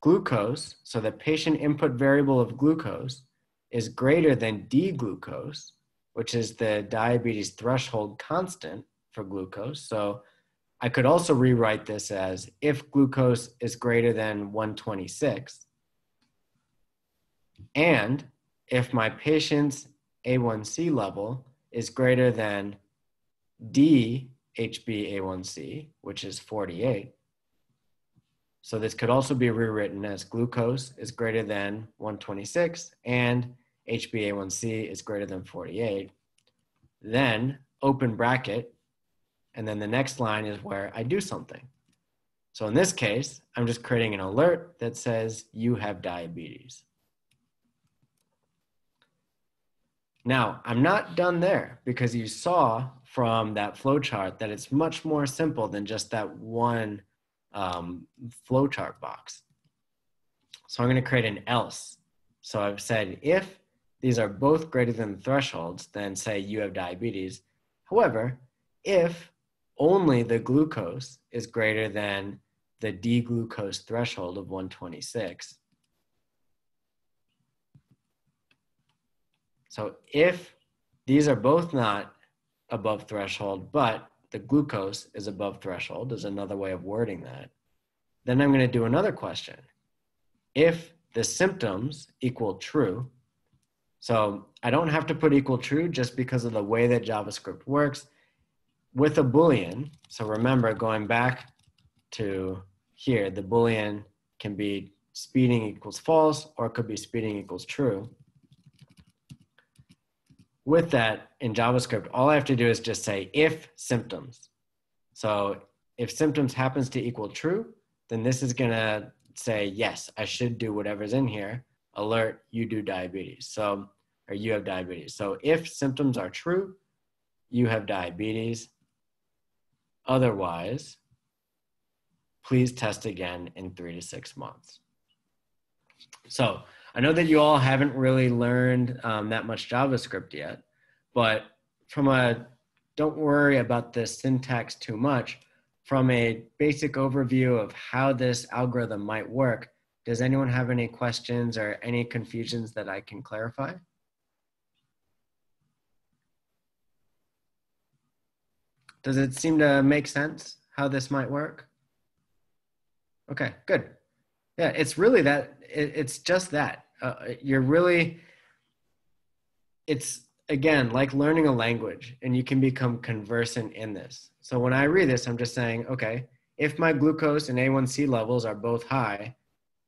Glucose, so the patient input variable of glucose, is greater than D-glucose, which is the diabetes threshold constant for glucose. So I could also rewrite this as if glucose is greater than 126, and if my patient's A1C level is greater than D HbA1c, which is 48. So this could also be rewritten as glucose is greater than 126 and HbA1c is greater than 48. Then open bracket, and then the next line is where I do something. So in this case, I'm just creating an alert that says you have diabetes. Now, I'm not done there because you saw from that flowchart that it's much more simple than just that one flowchart box. So I'm going to create an else. So I've said if these are both greater than the thresholds, then say you have diabetes. However, if only the glucose is greater than the D-glucose threshold of 126, so if these are both not above threshold, but the glucose is above threshold, is another way of wording that, then I'm going to do another question. If the symptoms equal true, so I don't have to put equal true just because of the way that JavaScript works. With a Boolean, so remember going back to here, the Boolean can be speeding equals false, or it could be speeding equals true. With that, in JavaScript, all I have to do is just say if symptoms. So if symptoms happens to equal true, then this is gonna say, yes, I should do whatever's in here. Alert, you do diabetes. So, or you have diabetes. So if symptoms are true, you have diabetes. Otherwise, please test again in 3 to 6 months. So I know that you all haven't really learned that much JavaScript yet, but from a, don't worry about the syntax too much, from a basic overview of how this algorithm might work, does anyone have any questions or any confusions that I can clarify? Does it seem to make sense how this might work? Okay, good. Yeah, it's really that, it's just that. You're really, it's again, like learning a language, and you can become conversant in this. So when I read this, I'm just saying, okay, if my glucose and A1C levels are both high,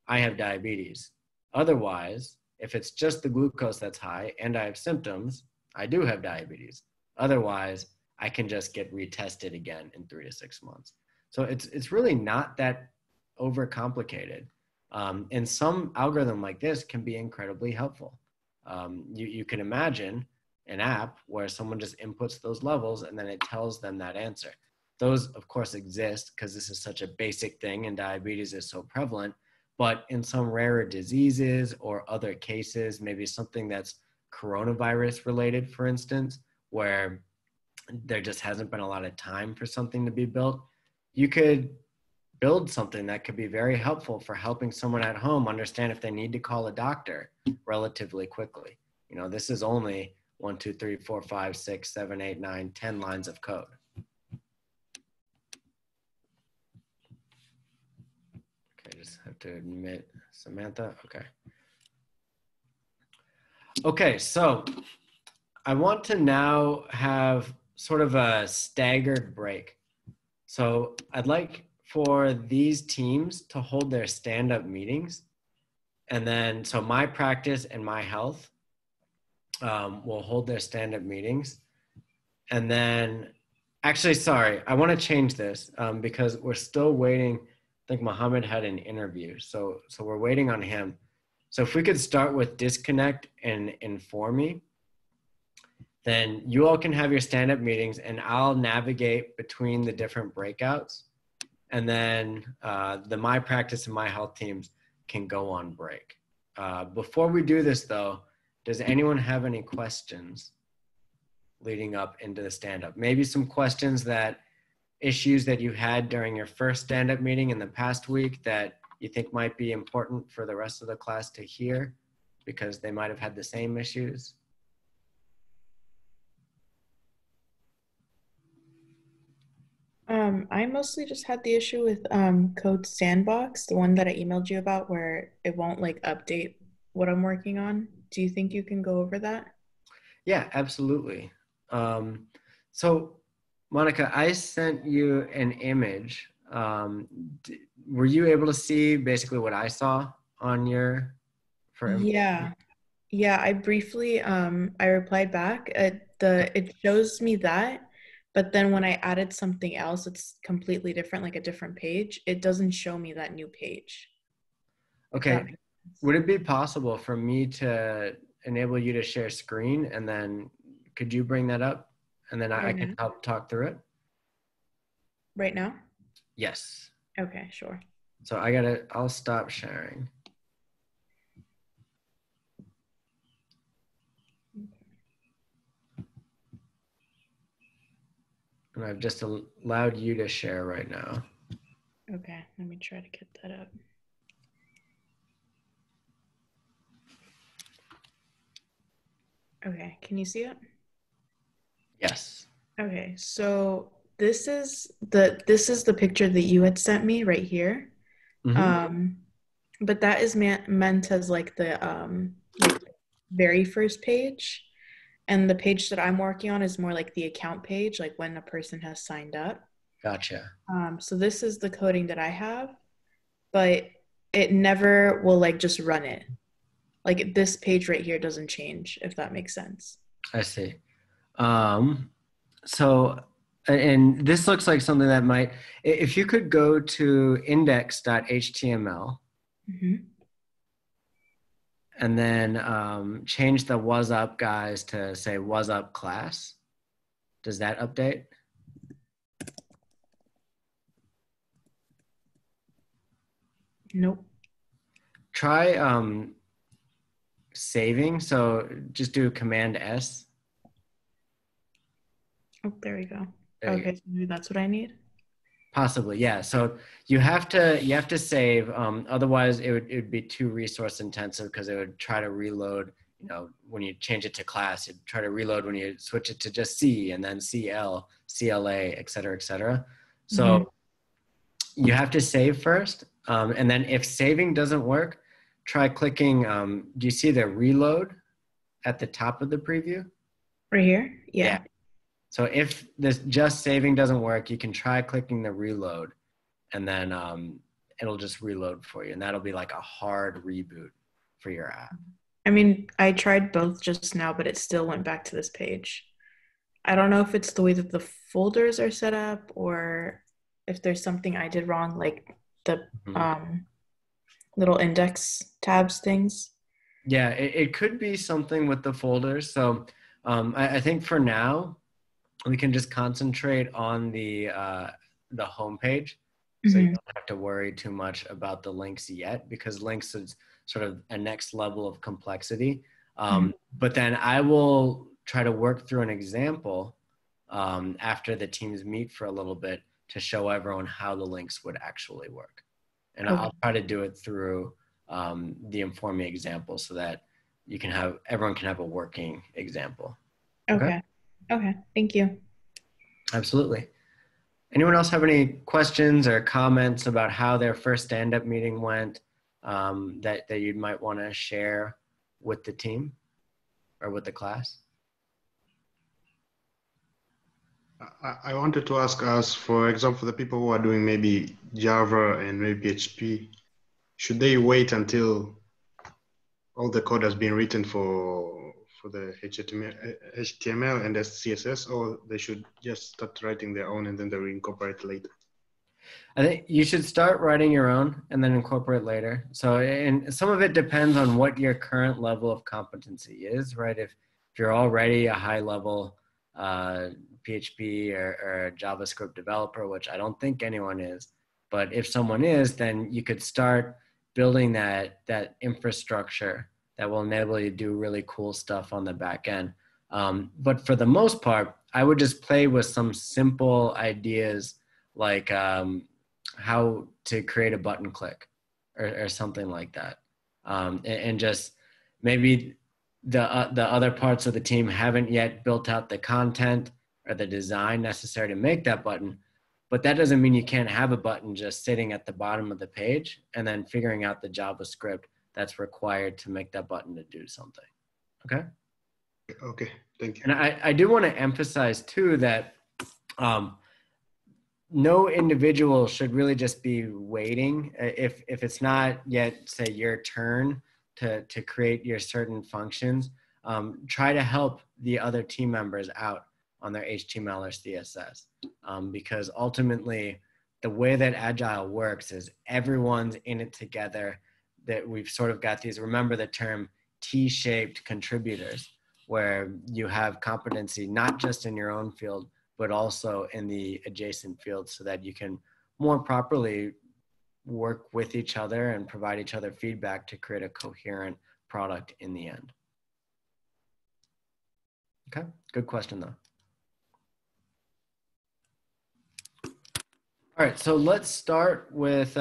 I have diabetes. Otherwise, if it's just the glucose that's high and I have symptoms, I do have diabetes. Otherwise, I can just get retested again in 3 to 6 months. So it's really not that overcomplicated. And some algorithm like this can be incredibly helpful. You can imagine an app where someone just inputs those levels and then it tells them that answer. Those, of course, exist because this is such a basic thing and diabetes is so prevalent. But in some rarer diseases or other cases, maybe something that's coronavirus related, for instance, where there just hasn't been a lot of time for something to be built, you could build something that could be very helpful for helping someone at home understand if they need to call a doctor relatively quickly. This is only 1, 2, 3, 4, 5, 6, 7, 8, 9, 10 lines of code. Okay, just have to admit Samantha. Okay, so I want to now have sort of a staggered break. So I'd like for these teams to hold their stand-up meetings. And then, so my practice and my health will hold their stand-up meetings. And then, actually, sorry, I want to change this because we're still waiting. I think Mohammed had an interview. So we're waiting on him. So if we could start with disconnect and inform me, then you all can have your stand-up meetings and I'll navigate between the different breakouts. And then the My Practice and My Health teams can go on break. Before we do this though, does anyone have any questions leading up into the stand-up? Maybe some questions issues that you had during your first stand-up meeting in the past week that you think might be important for the rest of the class to hear because they might have had the same issues? I mostly just had the issue with Code Sandbox, the one that I emailed you about where it won't like update what I'm working on. Do you think you can go over that? Yeah, absolutely. So Monica, I sent you an image. Were you able to see basically what I saw on your? Yeah, I briefly I replied back. It shows me that, but then when I added something else, it's completely different, like a different page. It doesn't show me that new page. Okay. Would it be possible for me to enable you to share screen and then could you bring that up and then I can help talk through it? Right now? Yes. Okay, sure. So I'll stop sharing. And I've just allowed you to share right now. Okay, let me try to get that up. Okay, can you see it? Yes. Okay, so this is the picture that you had sent me right here. Mm-hmm. But that is meant as like the like very first page. And the page that I'm working on is more like the account page, like when a person has signed up. Gotcha. So this is the coding that I have, but it never will like just run it. Like this page right here doesn't change, if that makes sense. I see. So, and this looks like something that might, if you could go to index.html, mm-hmm. and then change the was up guys to say was up class. Does that update? Nope. Try saving. So just do Command S. Oh, there we go. Okay, so maybe that's what I need. Possibly, yeah. So you have to save. Otherwise, it would be too resource intensive because it would try to reload. When you change it to class, it'd try to reload when you switch it to just C and then CL, CLA, et cetera, et cetera. So you have to save first, and then if saving doesn't work, try clicking. Do you see the reload at the top of the preview? Right here. Yeah. So if this just saving doesn't work, you can try clicking the reload and then it'll just reload for you. And that'll be like a hard reboot for your app. I mean, I tried both just now, but it still went back to this page. I don't know if it's the way that the folders are set up or if there's something I did wrong, like the little index tabs things? Yeah, it could be something with the folders. So I think for now, we can just concentrate on the home page. So you don't have to worry too much about the links yet, because links is sort of a next level of complexity. But then I will try to work through an example after the teams meet for a little bit to show everyone how the links would actually work. And I'll try to do it through the Inform Me example so that everyone can have a working example. Okay. Thank you. Absolutely. Anyone else have any questions or comments about how their first stand-up meeting went that you might want to share with the team or with the class? I wanted to ask us, for example, the people who are doing maybe Java and maybe PHP, should they wait until all the code has been written for the HTML and the CSS, or they should just start writing their own and then they will incorporate later? I think you should start writing your own and then incorporate later. So, and some of it depends on what your current level of competency is, right? If you're already a high level PHP or JavaScript developer, which I don't think anyone is, but if someone is, then you could start building that infrastructure that will enable you to do really cool stuff on the back end. But for the most part, I would just play with some simple ideas like how to create a button click or something like that. And just maybe the other parts of the team haven't yet built out the content or the design necessary to make that button. But that doesn't mean you can't have a button just sitting at the bottom of the page and then figuring out the JavaScript that's required to make that button to do something. Okay? Okay, thank you. And I do want to emphasize too that no individual should really just be waiting. If it's not yet, say, your turn to create your certain functions, try to help the other team members out on their HTML or CSS. Because ultimately, the way that Agile works is everyone's in it together, that we've sort of got these, remember the term T-shaped contributors, where you have competency not just in your own field, but also in the adjacent fields so that you can more properly work with each other and provide each other feedback to create a coherent product in the end. Okay, good question though. All right, so let's start with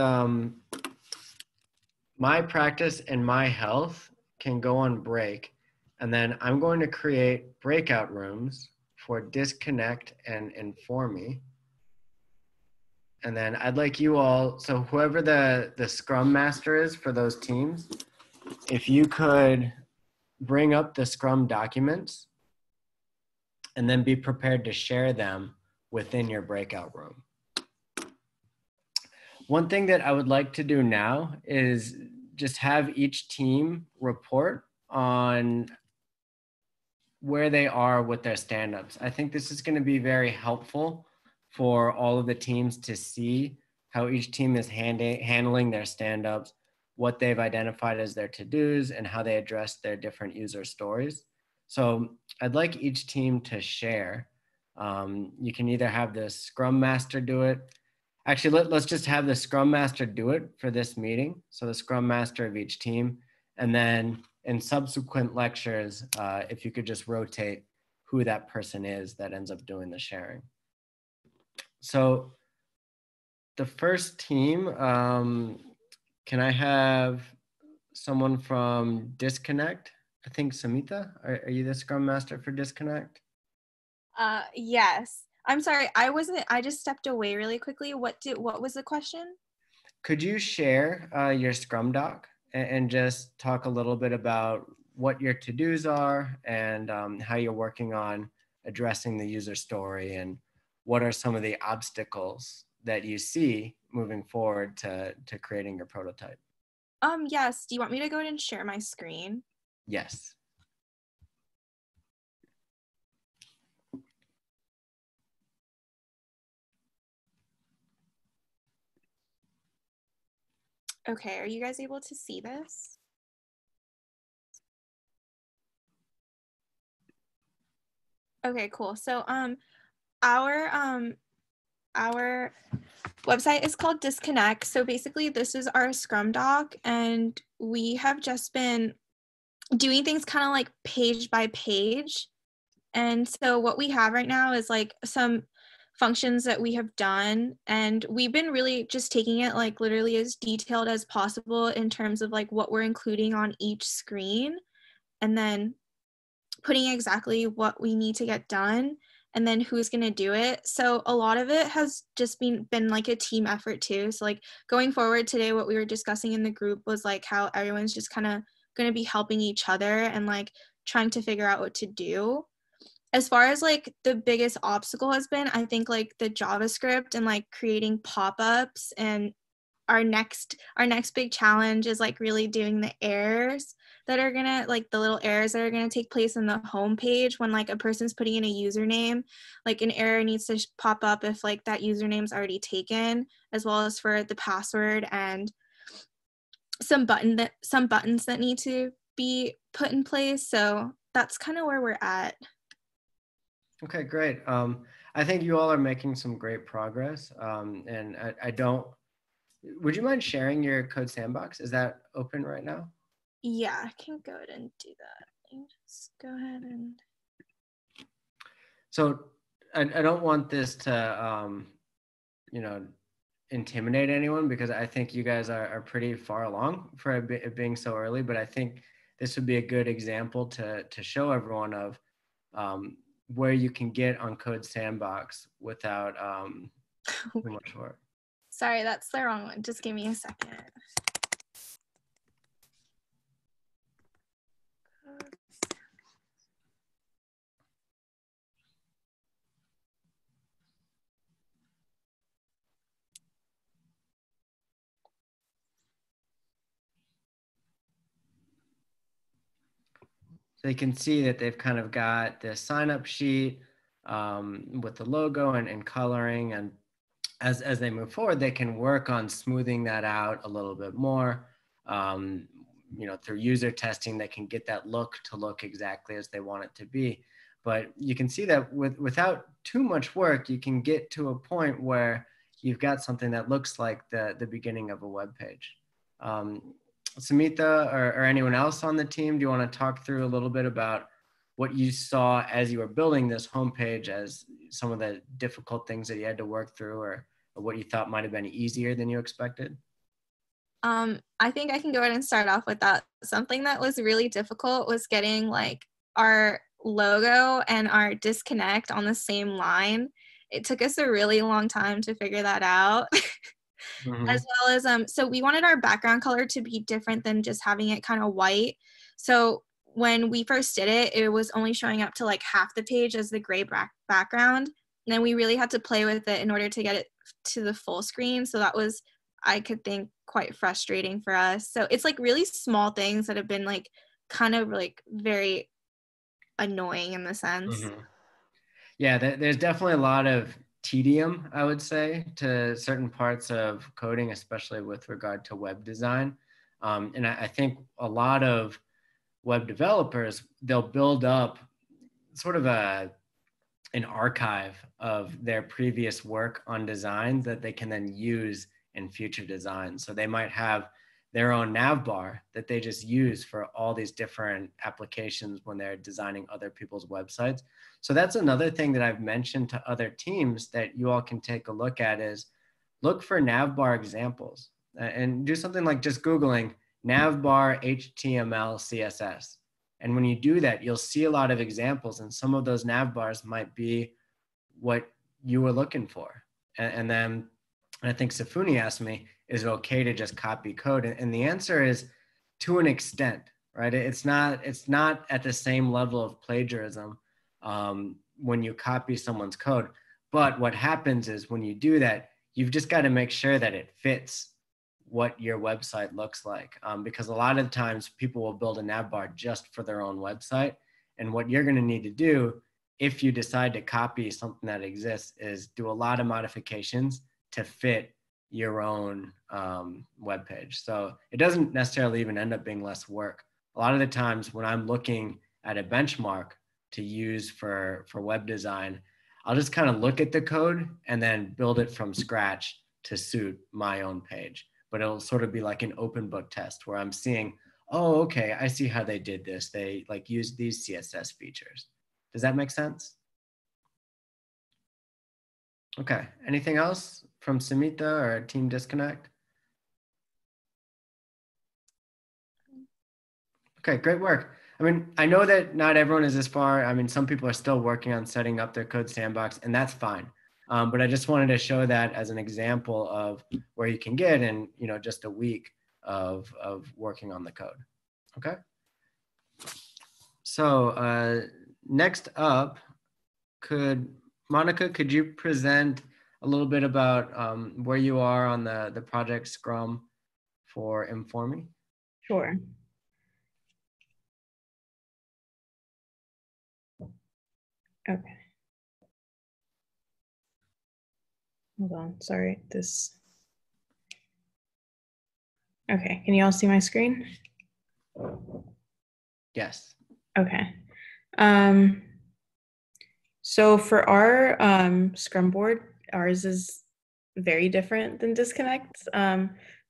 my practice and my health can go on break. And then I'm going to create breakout rooms for disconnect and inform me. And then I'd like you all, so whoever the Scrum Master is for those teams, if you could bring up the Scrum documents and then be prepared to share them within your breakout room. One thing that I would like to do now is just have each team report on where they are with their stand-ups. I think this is going to be very helpful for all of the teams to see how each team is handling their stand-ups, what they've identified as their to-dos, and how they address their different user stories. So I'd like each team to share. You can either have the Scrum Master do it. Actually, let's just have the Scrum Master do it for this meeting. So the Scrum Master of each team. And then in subsequent lectures, if you could just rotate who that person is that ends up doing the sharing. So the first team, can I have someone from Disconnect? I think Samita, are you the Scrum Master for Disconnect? Yes. I'm sorry, I just stepped away really quickly. What was the question? Could you share your Scrum doc and just talk a little bit about what your to-dos are and how you're working on addressing the user story, and what are some of the obstacles that you see moving forward to creating your prototype? Yes. Do you want me to go ahead and share my screen? Yes. Okay, are you guys able to see this? Okay, cool. So our website is called Disconnect. So basically this is our Scrum doc, and we have just been doing things kind of like page by page. And so what we have right now is like some functions that we have done, and we've been really just taking it like literally as detailed as possible in terms of like what we're including on each screen, and then putting exactly what we need to get done, and then who's going to do it. So a lot of it has just been like a team effort too. So like going forward today, what we were discussing in the group was like how everyone's just kind of going to be helping each other and like trying to figure out what to do. As far as like the biggest obstacle has been, I think like the JavaScript and like creating pop-ups, and our next big challenge is like really doing the errors that are gonna, like the little errors that are gonna take place in the home page when like a person's putting in a username. Like an error needs to pop up if like that username's already taken, as well as for the password, and some buttons that need to be put in place. So that's kind of where we're at. Okay, great. I think you all are making some great progress. And I don't, would you mind sharing your code sandbox? Is that open right now? Yeah, I can go ahead and do that. Let me just go ahead and. So I don't want this to, you know, intimidate anyone, because I think you guys are pretty far along for it being so early, but I think this would be a good example to show everyone of where you can get on Code Sandbox without too much work. Sorry, that's the wrong one. Just give me a second. So you can see that they've kind of got the sign up sheet with the logo and coloring, and as they move forward, they can work on smoothing that out a little bit more. You know, through user testing, they can get that look to look exactly as they want it to be. But you can see that without too much work, you can get to a point where you've got something that looks like the beginning of a web page. Samita or anyone else on the team, do you want to talk through a little bit about what you saw as you were building this homepage as some of the difficult things that you had to work through, or what you thought might have been easier than you expected? I think I can go ahead and start off with that. Something that was really difficult was getting like our logo and our disconnect on the same line. It took us a really long time to figure that out. Mm-hmm. As well as, so we wanted our background color to be different than just having it kind of white. So when we first did it, it was only showing up to like half the page as the gray background. And then we really had to play with it in order to get it to the full screen. So that was, I could think, quite frustrating for us. So it's like really small things that have been like kind of like very annoying in the sense. Mm-hmm. Yeah, there's definitely a lot of tedium, I would say, to certain parts of coding, especially with regard to web design. And I think a lot of web developers, they'll build up sort of an archive of their previous work on design that they can then use in future designs. So they might have their own nav bar that they just use for all these different applications when they're designing other people's websites. So that's another thing that I've mentioned to other teams that you all can take a look at, is look for nav bar examples and do something like just Googling nav bar HTML CSS. And when you do that, you'll see a lot of examples, and some of those nav bars might be what you were looking for. And then I think Safuni asked me, is it okay to just copy code? And the answer is, to an extent, right? It's not at the same level of plagiarism when you copy someone's code. But what happens is when you do that, you've just got to make sure that it fits what your website looks like. Because a lot of times people will build a nav bar just for their own website. And what you're going to need to do, if you decide to copy something that exists, is do a lot of modifications to fit your own web page. So it doesn't necessarily even end up being less work. A lot of the times when I'm looking at a benchmark to use for web design, I'll just kind of look at the code and then build it from scratch to suit my own page. But it'll sort of be like an open book test where I'm seeing, oh, okay, I see how they did this. They like used these CSS features. Does that make sense? Okay, anything else from Samita or Team Disconnect? Okay, great work. I mean, I know that not everyone is this far. I mean, some people are still working on setting up their code sandbox, and that's fine. But I just wanted to show that as an example of where you can get in, you know, just a week of working on the code. Okay. So next up, Monica, could you present a little bit about where you are on the project Scrum for Informe? Sure. Okay. Hold on, sorry, this. Okay, can you all see my screen? Yes. Okay. So for our Scrum board, ours is very different than Disconnect.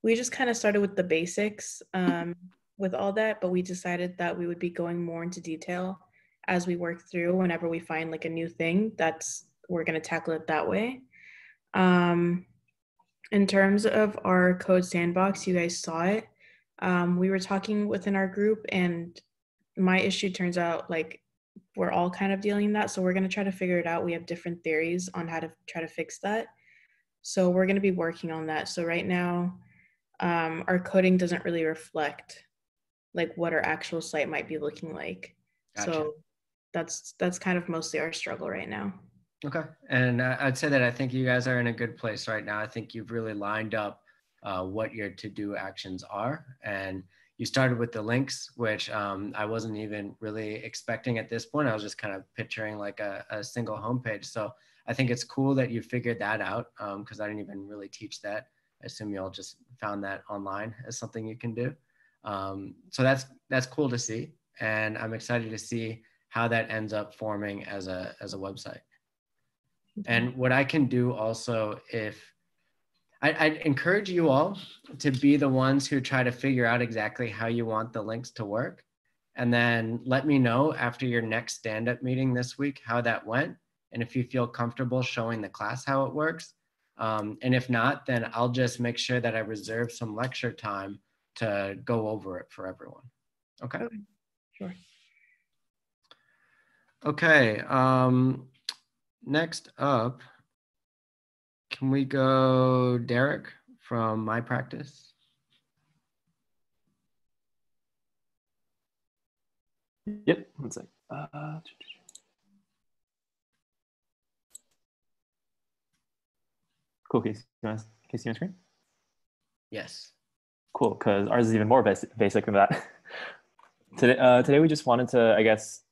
We just kind of started with the basics with all that, but we decided that we would be going more into detail as we work through. Whenever we find like a new thing, we're going to tackle it that way. In terms of our code sandbox, you guys saw it. We were talking within our group, and my issue turns out like we're all kind of dealing with that. So we're going to try to figure it out. We have different theories on how to try to fix that. So we're going to be working on that. So right now, our coding doesn't really reflect like what our actual site might be looking like. Gotcha. So that's kind of mostly our struggle right now. Okay, and I'd say that I think you guys are in a good place right now. I think you've really lined up what your to-do actions are, and you started with the links, which I wasn't even really expecting at this point. I was just kind of picturing like a single homepage. So I think it's cool that you figured that out because I didn't even really teach that. I assume you all just found that online as something you can do. So that's cool to see, and I'm excited to see how that ends up forming as a website. And what I can do also, if I'd encourage you all to be the ones who try to figure out exactly how you want the links to work. And then let me know after your next stand-up meeting this week how that went. And if you feel comfortable showing the class how it works. And if not, then I'll just make sure that I reserve some lecture time to go over it for everyone. Okay? Sure. Okay. Next up, can we go Derek from My Practice? Yep, one sec. Cool, Casey, can you see my screen? Yes. Cool, because ours is even more basic than that. Today we just wanted to, I guess,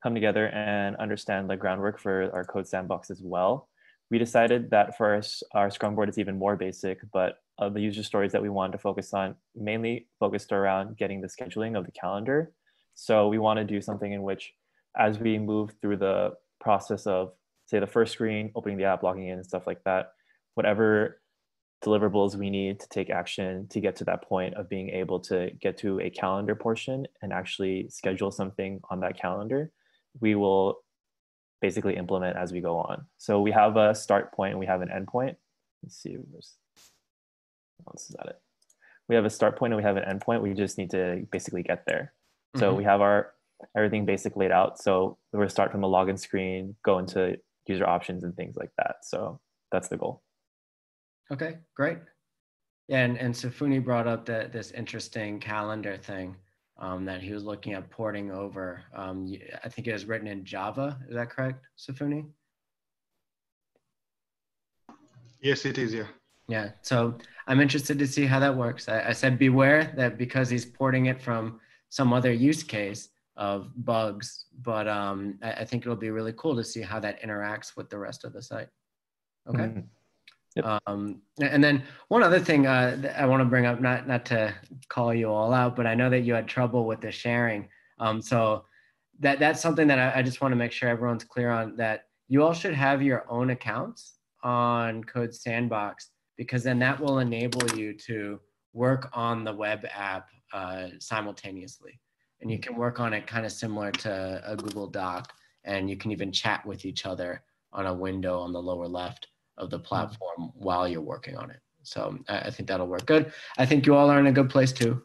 come together and understand the groundwork for our code sandbox as well. We decided that for our Scrum board, it's even more basic, but the user stories that we wanted to focus on mainly focused around getting the scheduling of the calendar. So we want to do something in which, as we move through the process of, say, the first screen, opening the app, logging in, and stuff like that, whatever deliverables we need to take action to get to that point of being able to get to a calendar portion and actually schedule something on that calendar, we will basically implement as we go on. So we have a start point and we have an end point. Let's see, this is not it. We have a start point and we have an end point. We just need to basically get there. Mm-hmm. So we have our everything basic laid out. So we're gonna start from a login screen, go into user options and things like that. So that's the goal. Okay, great. Yeah, and Safuni brought up this interesting calendar thing that he was looking at porting over. I think it was written in Java. Is that correct, Safuni? Yes, it is, yeah. Yeah, so I'm interested to see how that works. I said beware that because he's porting it from some other use case of bugs, but I think it'll be really cool to see how that interacts with the rest of the site. Okay. Mm-hmm. Yep. And then one other thing that I want to bring up, not to call you all out, but I know that you had trouble with the sharing. So that's something that I just want to make sure everyone's clear on, that you all should have your own accounts on Code Sandbox, because then that will enable you to work on the web app simultaneously. And you can work on it kind of similar to a Google Doc, and you can even chat with each other on a window on the lower left of the platform while you're working on it. So I think that'll work good. I think you all are in a good place too.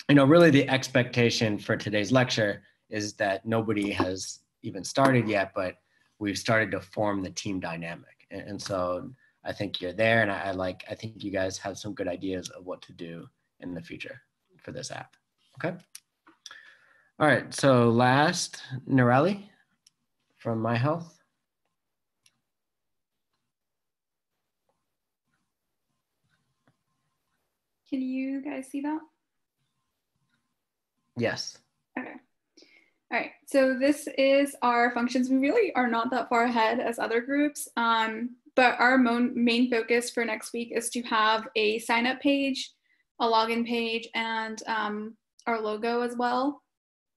Really the expectation for today's lecture is that nobody has even started yet, but we've started to form the team dynamic. And so I think you're there, and I think you guys have some good ideas of what to do in the future for this app. Okay. All right, so last, Nirali from My Health. Can you guys see that? Yes. Okay. All right, so this is our functions. We really are not that far ahead as other groups, but our main focus for next week is to have a sign-up page, a login page, and our logo as well,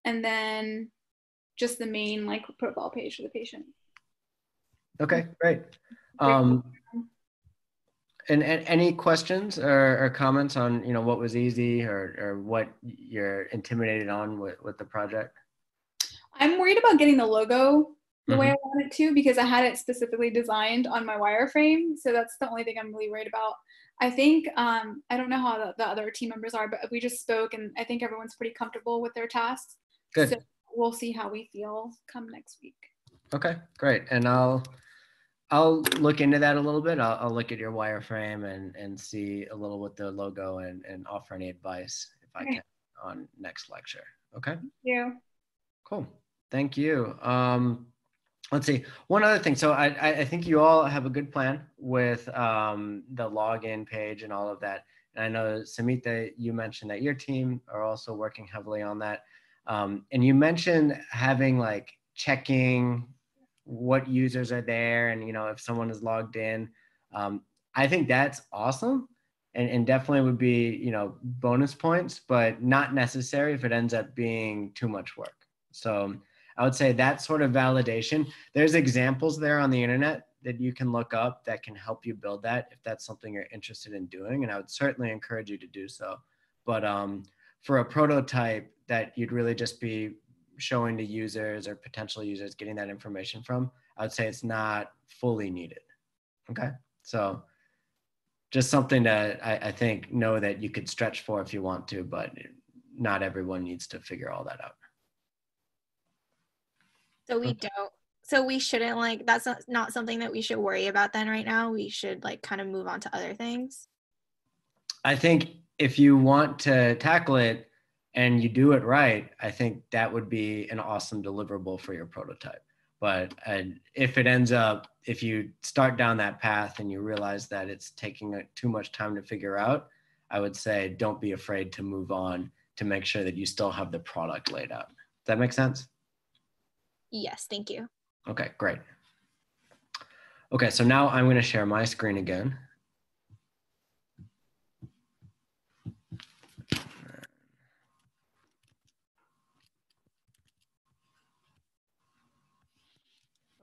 and then just the main profile page for the patient. Okay, great. And any questions or comments on what was easy or what you're intimidated on with the project? I'm worried about getting the logo the way I want it to, because I had it specifically designed on my wireframe. So that's the only thing I'm really worried about. I think, I don't know how the other team members are, but we just spoke and I think everyone's pretty comfortable with their tasks. Good. So we'll see how we feel come next week. Okay, great. And I'll look into that a little bit. I'll look at your wireframe and see a little with the logo and offer any advice if I can on next lecture. Okay. Thank you. Cool. Thank you. Let's see. One other thing. So I think you all have a good plan with the login page and all of that. And I know, Samita, you mentioned that your team are also working heavily on that. And you mentioned having checking what users are there and if someone is logged in. I think that's awesome and definitely would be bonus points, but not necessary if it ends up being too much work. So I would say that sort of validation, there's examples there on the internet that you can look up that can help you build that if that's something you're interested in doing, and I would certainly encourage you to do so. But for a prototype that you'd really just be showing to users or potential users getting that information from, I would say it's not fully needed. Okay, so just something that I think know that you could stretch for if you want to, but not everyone needs to figure all that out. So we don't. So we shouldn't that's not something that we should worry about then right now. We should kind of move on to other things. I think if you want to tackle it and you do it right, I think that would be an awesome deliverable for your prototype. But if you start down that path and you realize that it's taking too much time to figure out, I would say don't be afraid to move on to make sure that you still have the product laid out. Does that make sense? Yes, thank you. Okay, great. Okay, so now I'm going to share my screen again.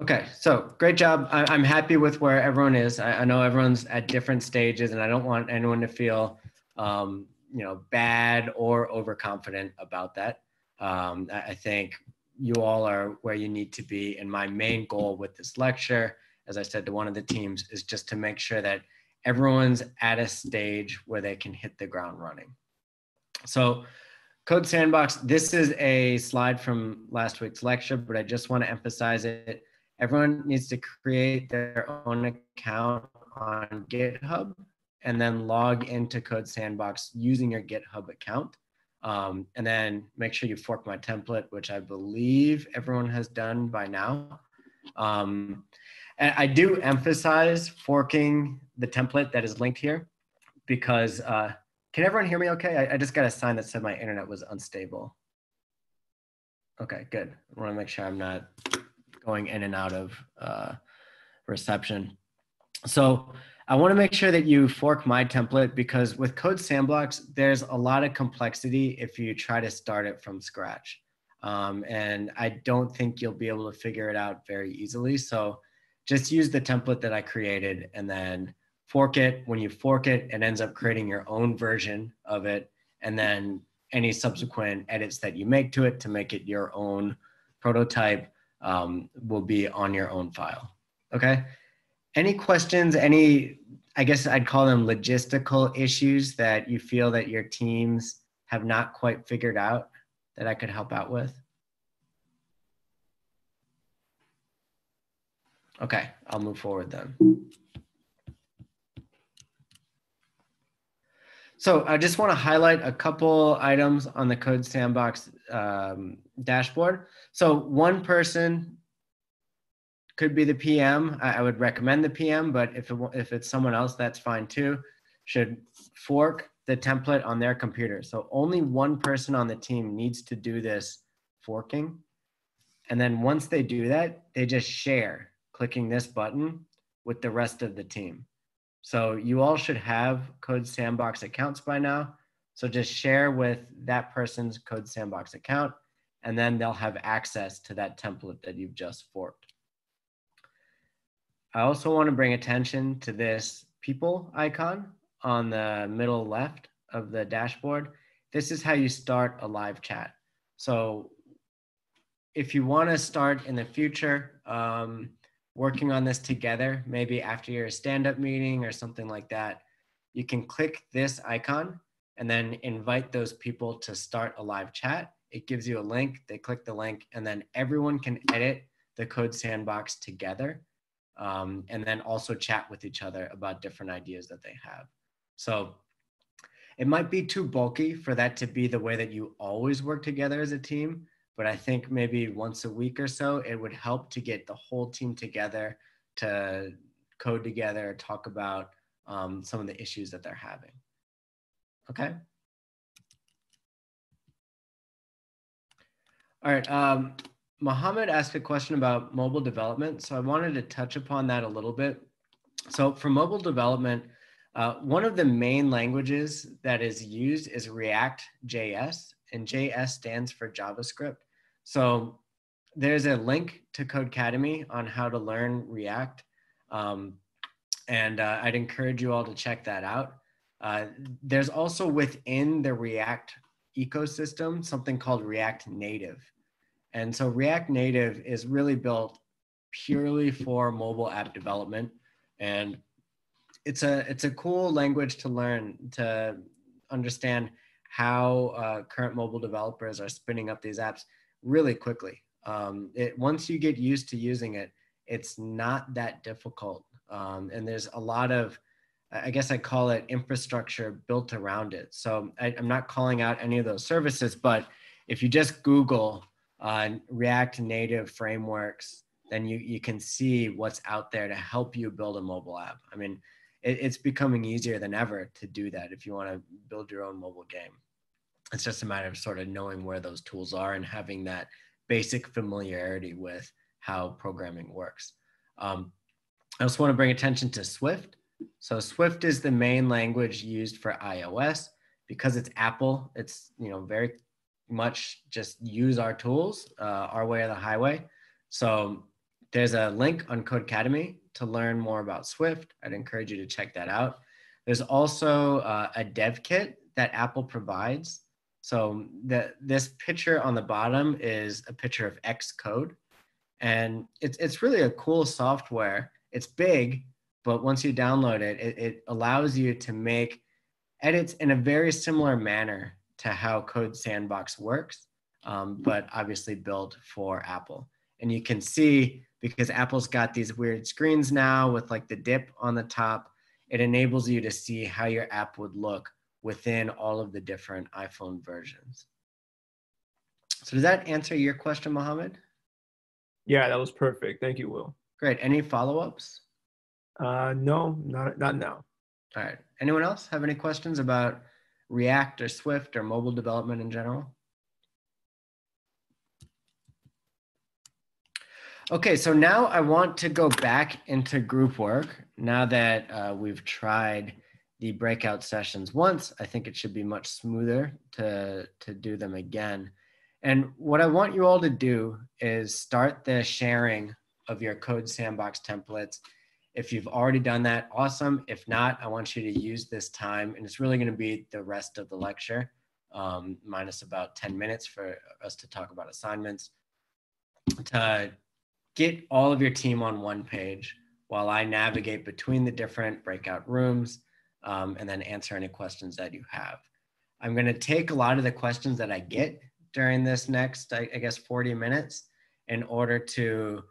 Okay, so great job. I'm happy with where everyone is. I know everyone's at different stages, and I don't want anyone to feel bad or overconfident about that. I think you all are where you need to be. And my main goal with this lecture, as I said to one of the teams, is just to make sure that everyone's at a stage where they can hit the ground running. So Code Sandbox, this is a slide from last week's lecture, but I just want to emphasize it. Everyone needs to create their own account on GitHub and then log into Code Sandbox using your GitHub account. And then make sure you fork my template, which I believe everyone has done by now. And I do emphasize forking the template that is linked here because, can everyone hear me okay? I just got a sign that said my internet was unstable. Okay, good. I want to make sure I'm not going in and out of reception. So I want to make sure that you fork my template, because with Code Sandbox, there's a lot of complexity if you try to start it from scratch. And I don't think you'll be able to figure it out very easily. So just use the template that I created and then fork it. When you fork it, it ends up creating your own version of it. And then any subsequent edits that you make to it to make it your own prototype will be on your own file. Okay. Any questions, I guess I'd call them logistical issues that you feel that your teams have not quite figured out that I could help out with? Okay, I'll move forward then. So I just want to highlight a couple items on the Code Sandbox dashboard. So one person could be the PM. I would recommend the PM, but if it's someone else, that's fine too. Should fork the template on their computer. So only one person on the team needs to do this forking. And then once they do that, they just share, clicking this button with the rest of the team. So you all should have Code Sandbox accounts by now. So just share with that person's Code Sandbox account, and then they'll have access to that template that you've just forked. I also want to bring attention to this people icon on the middle left of the dashboard. This is how you start a live chat. So if you want to start in the future, working on this together, maybe after your stand-up meeting or something like that, you can click this icon and then invite those people to start a live chat. It gives you a link, they click the link, and then everyone can edit the Code Sandbox together. And then also chat with each other about different ideas that they have. So it might be too bulky for that to be the way that you always work together as a team, but I think maybe once a week or so, it would help to get the whole team together to code together, talk about some of the issues that they're having. Okay. All right. Mohammed asked a question about mobile development. So I wanted to touch upon that a little bit. So for mobile development, one of the main languages that is used is React.js, and JS stands for JavaScript. So there's a link to Codecademy on how to learn React. And I'd encourage you all to check that out. There's also within the React ecosystem something called React Native. And so React Native is really built purely for mobile app development. And it's a cool language to learn, to understand how current mobile developers are spinning up these apps really quickly. Once you get used to using it, it's not that difficult. And there's a lot of, I guess I call it infrastructure built around it. So I'm not calling out any of those services, but if you just Google React Native frameworks, then you can see what's out there to help you build a mobile app. I mean, it's becoming easier than ever to do that if you want to build your own mobile game. It's just a matter of sort of knowing where those tools are and having that basic familiarity with how programming works. I also want to bring attention to Swift. So Swift is the main language used for iOS. Because it's Apple, it's very much just use our tools, our way or the highway. So there's a link on Codecademy to learn more about Swift. I'd encourage you to check that out. There's also a dev kit that Apple provides. So this picture on the bottom is a picture of Xcode. And it's really a cool software. It's big, but once you download it, it allows you to make edits in a very similar manner to how Code Sandbox works, but obviously built for Apple. And you can see, because Apple's got these weird screens now with like the dip on the top, it enables you to see how your app would look within all of the different iPhone versions. So does that answer your question, Mohammed? Yeah, that was perfect. Thank you, Will. Great. Any follow-ups? No, not now. All right. Anyone else have any questions about React or Swift or mobile development in general? Okay, so now I want to go back into group work. Now that we've tried the breakout sessions once, I think it should be much smoother to do them again. And what I want you all to do is start the sharing of your code sandbox templates. If you've already done that, awesome. If not, I want you to use this time, and it's really going to be the rest of the lecture, minus about 10 minutes for us to talk about assignments, to get all of your team on one page while I navigate between the different breakout rooms, and then answer any questions that you have. I'm going to take a lot of the questions that I get during this next, I guess, 40 minutes in order to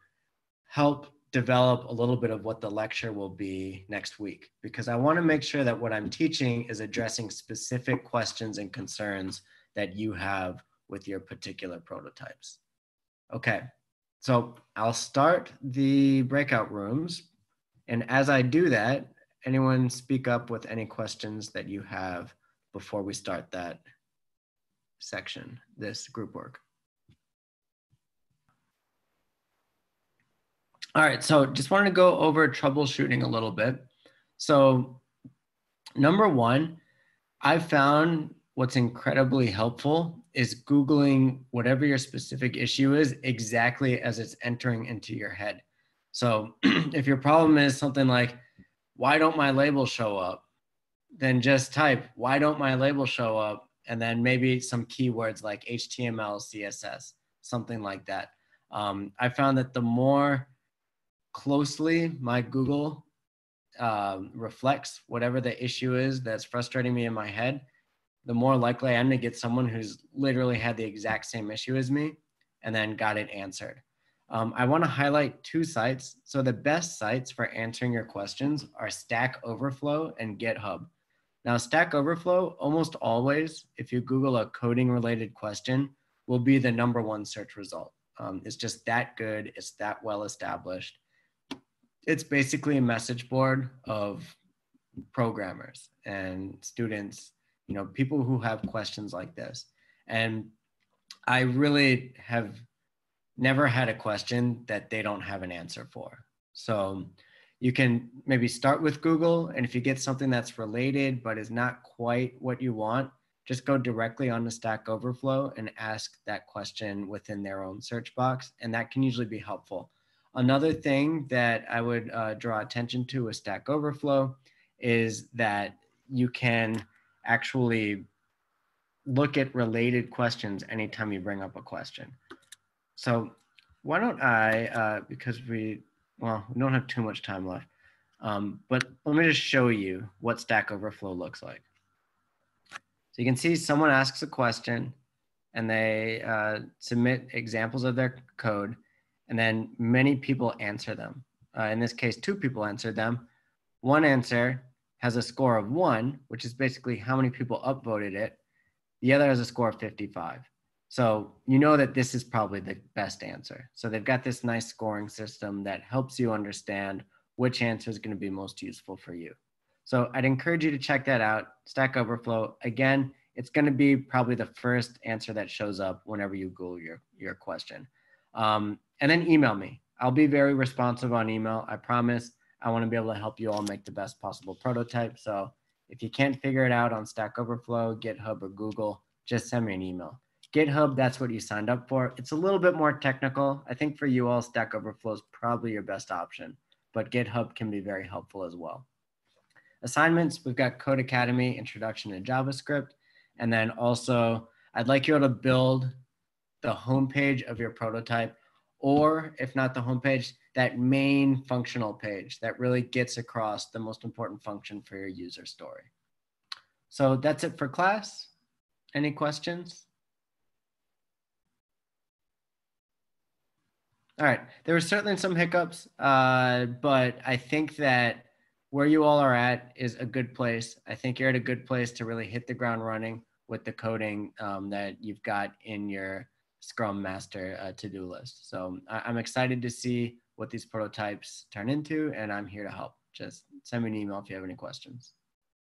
help develop a little bit of what the lecture will be next week, because I want to make sure that what I'm teaching is addressing specific questions and concerns that you have with your particular prototypes. Okay, so I'll start the breakout rooms. And as I do that, anyone speak up with any questions that you have before we start that section, this group work. All right, so just wanted to go over troubleshooting a little bit. So number one, I've found what's incredibly helpful is Googling whatever your specific issue is exactly as it's entering into your head. So if your problem is something like, why don't my labels show up? Then just type, why don't my labels show up? And then maybe some keywords like HTML, CSS, something like that. I found that the more closely my Google reflects whatever the issue is that's frustrating me in my head, the more likely I am to get someone who's literally had the exact same issue as me and then got it answered. I want to highlight two sites. So the best sites for answering your questions are Stack Overflow and GitHub. Now, Stack Overflow, almost always, if you Google a coding related question, will be the #1 search result. It's just that good. It's that well established. It's basically a message board of programmers and students, you know, people who have questions like this. And I really have never had a question that they don't have an answer for. So you can maybe start with Google, and if you get something that's related but is not quite what you want, just go directly on the Stack Overflow and ask that question within their own search box, and that can usually be helpful. Another thing that I would draw attention to with Stack Overflow is that you can actually look at related questions anytime you bring up a question. So why don't I, because we don't have too much time left, but let me just show you what Stack Overflow looks like. So you can see someone asks a question and they submit examples of their code, and then many people answer them. In this case, 2 people answered them. One answer has a score of 1, which is basically how many people upvoted it. The other has a score of 55. So you know that this is probably the best answer. So they've got this nice scoring system that helps you understand which answer is going to be most useful for you. So I'd encourage you to check that out. Stack Overflow, again, it's going to be probably the first answer that shows up whenever you Google your question. And then email me. I'll be very responsive on email, I promise. I want to be able to help you all make the best possible prototype. So if you can't figure it out on Stack Overflow, GitHub, or Google, just send me an email. GitHub, that's what you signed up for. It's a little bit more technical. I think for you all, Stack Overflow is probably your best option, but GitHub can be very helpful as well. Assignments, we've got Code Academy, Introduction to JavaScript, and then also I'd like you all to build the homepage of your prototype, or if not the homepage, that main functional page that really gets across the most important function for your user story. So that's it for class. Any questions? All right, there were certainly some hiccups, but I think that where you all are at is a good place. I think you're at a good place to really hit the ground running with the coding that you've got in your Scrum Master to-do list. So I'm excited to see what these prototypes turn into, and I'm here to help. Just send me an email if you have any questions.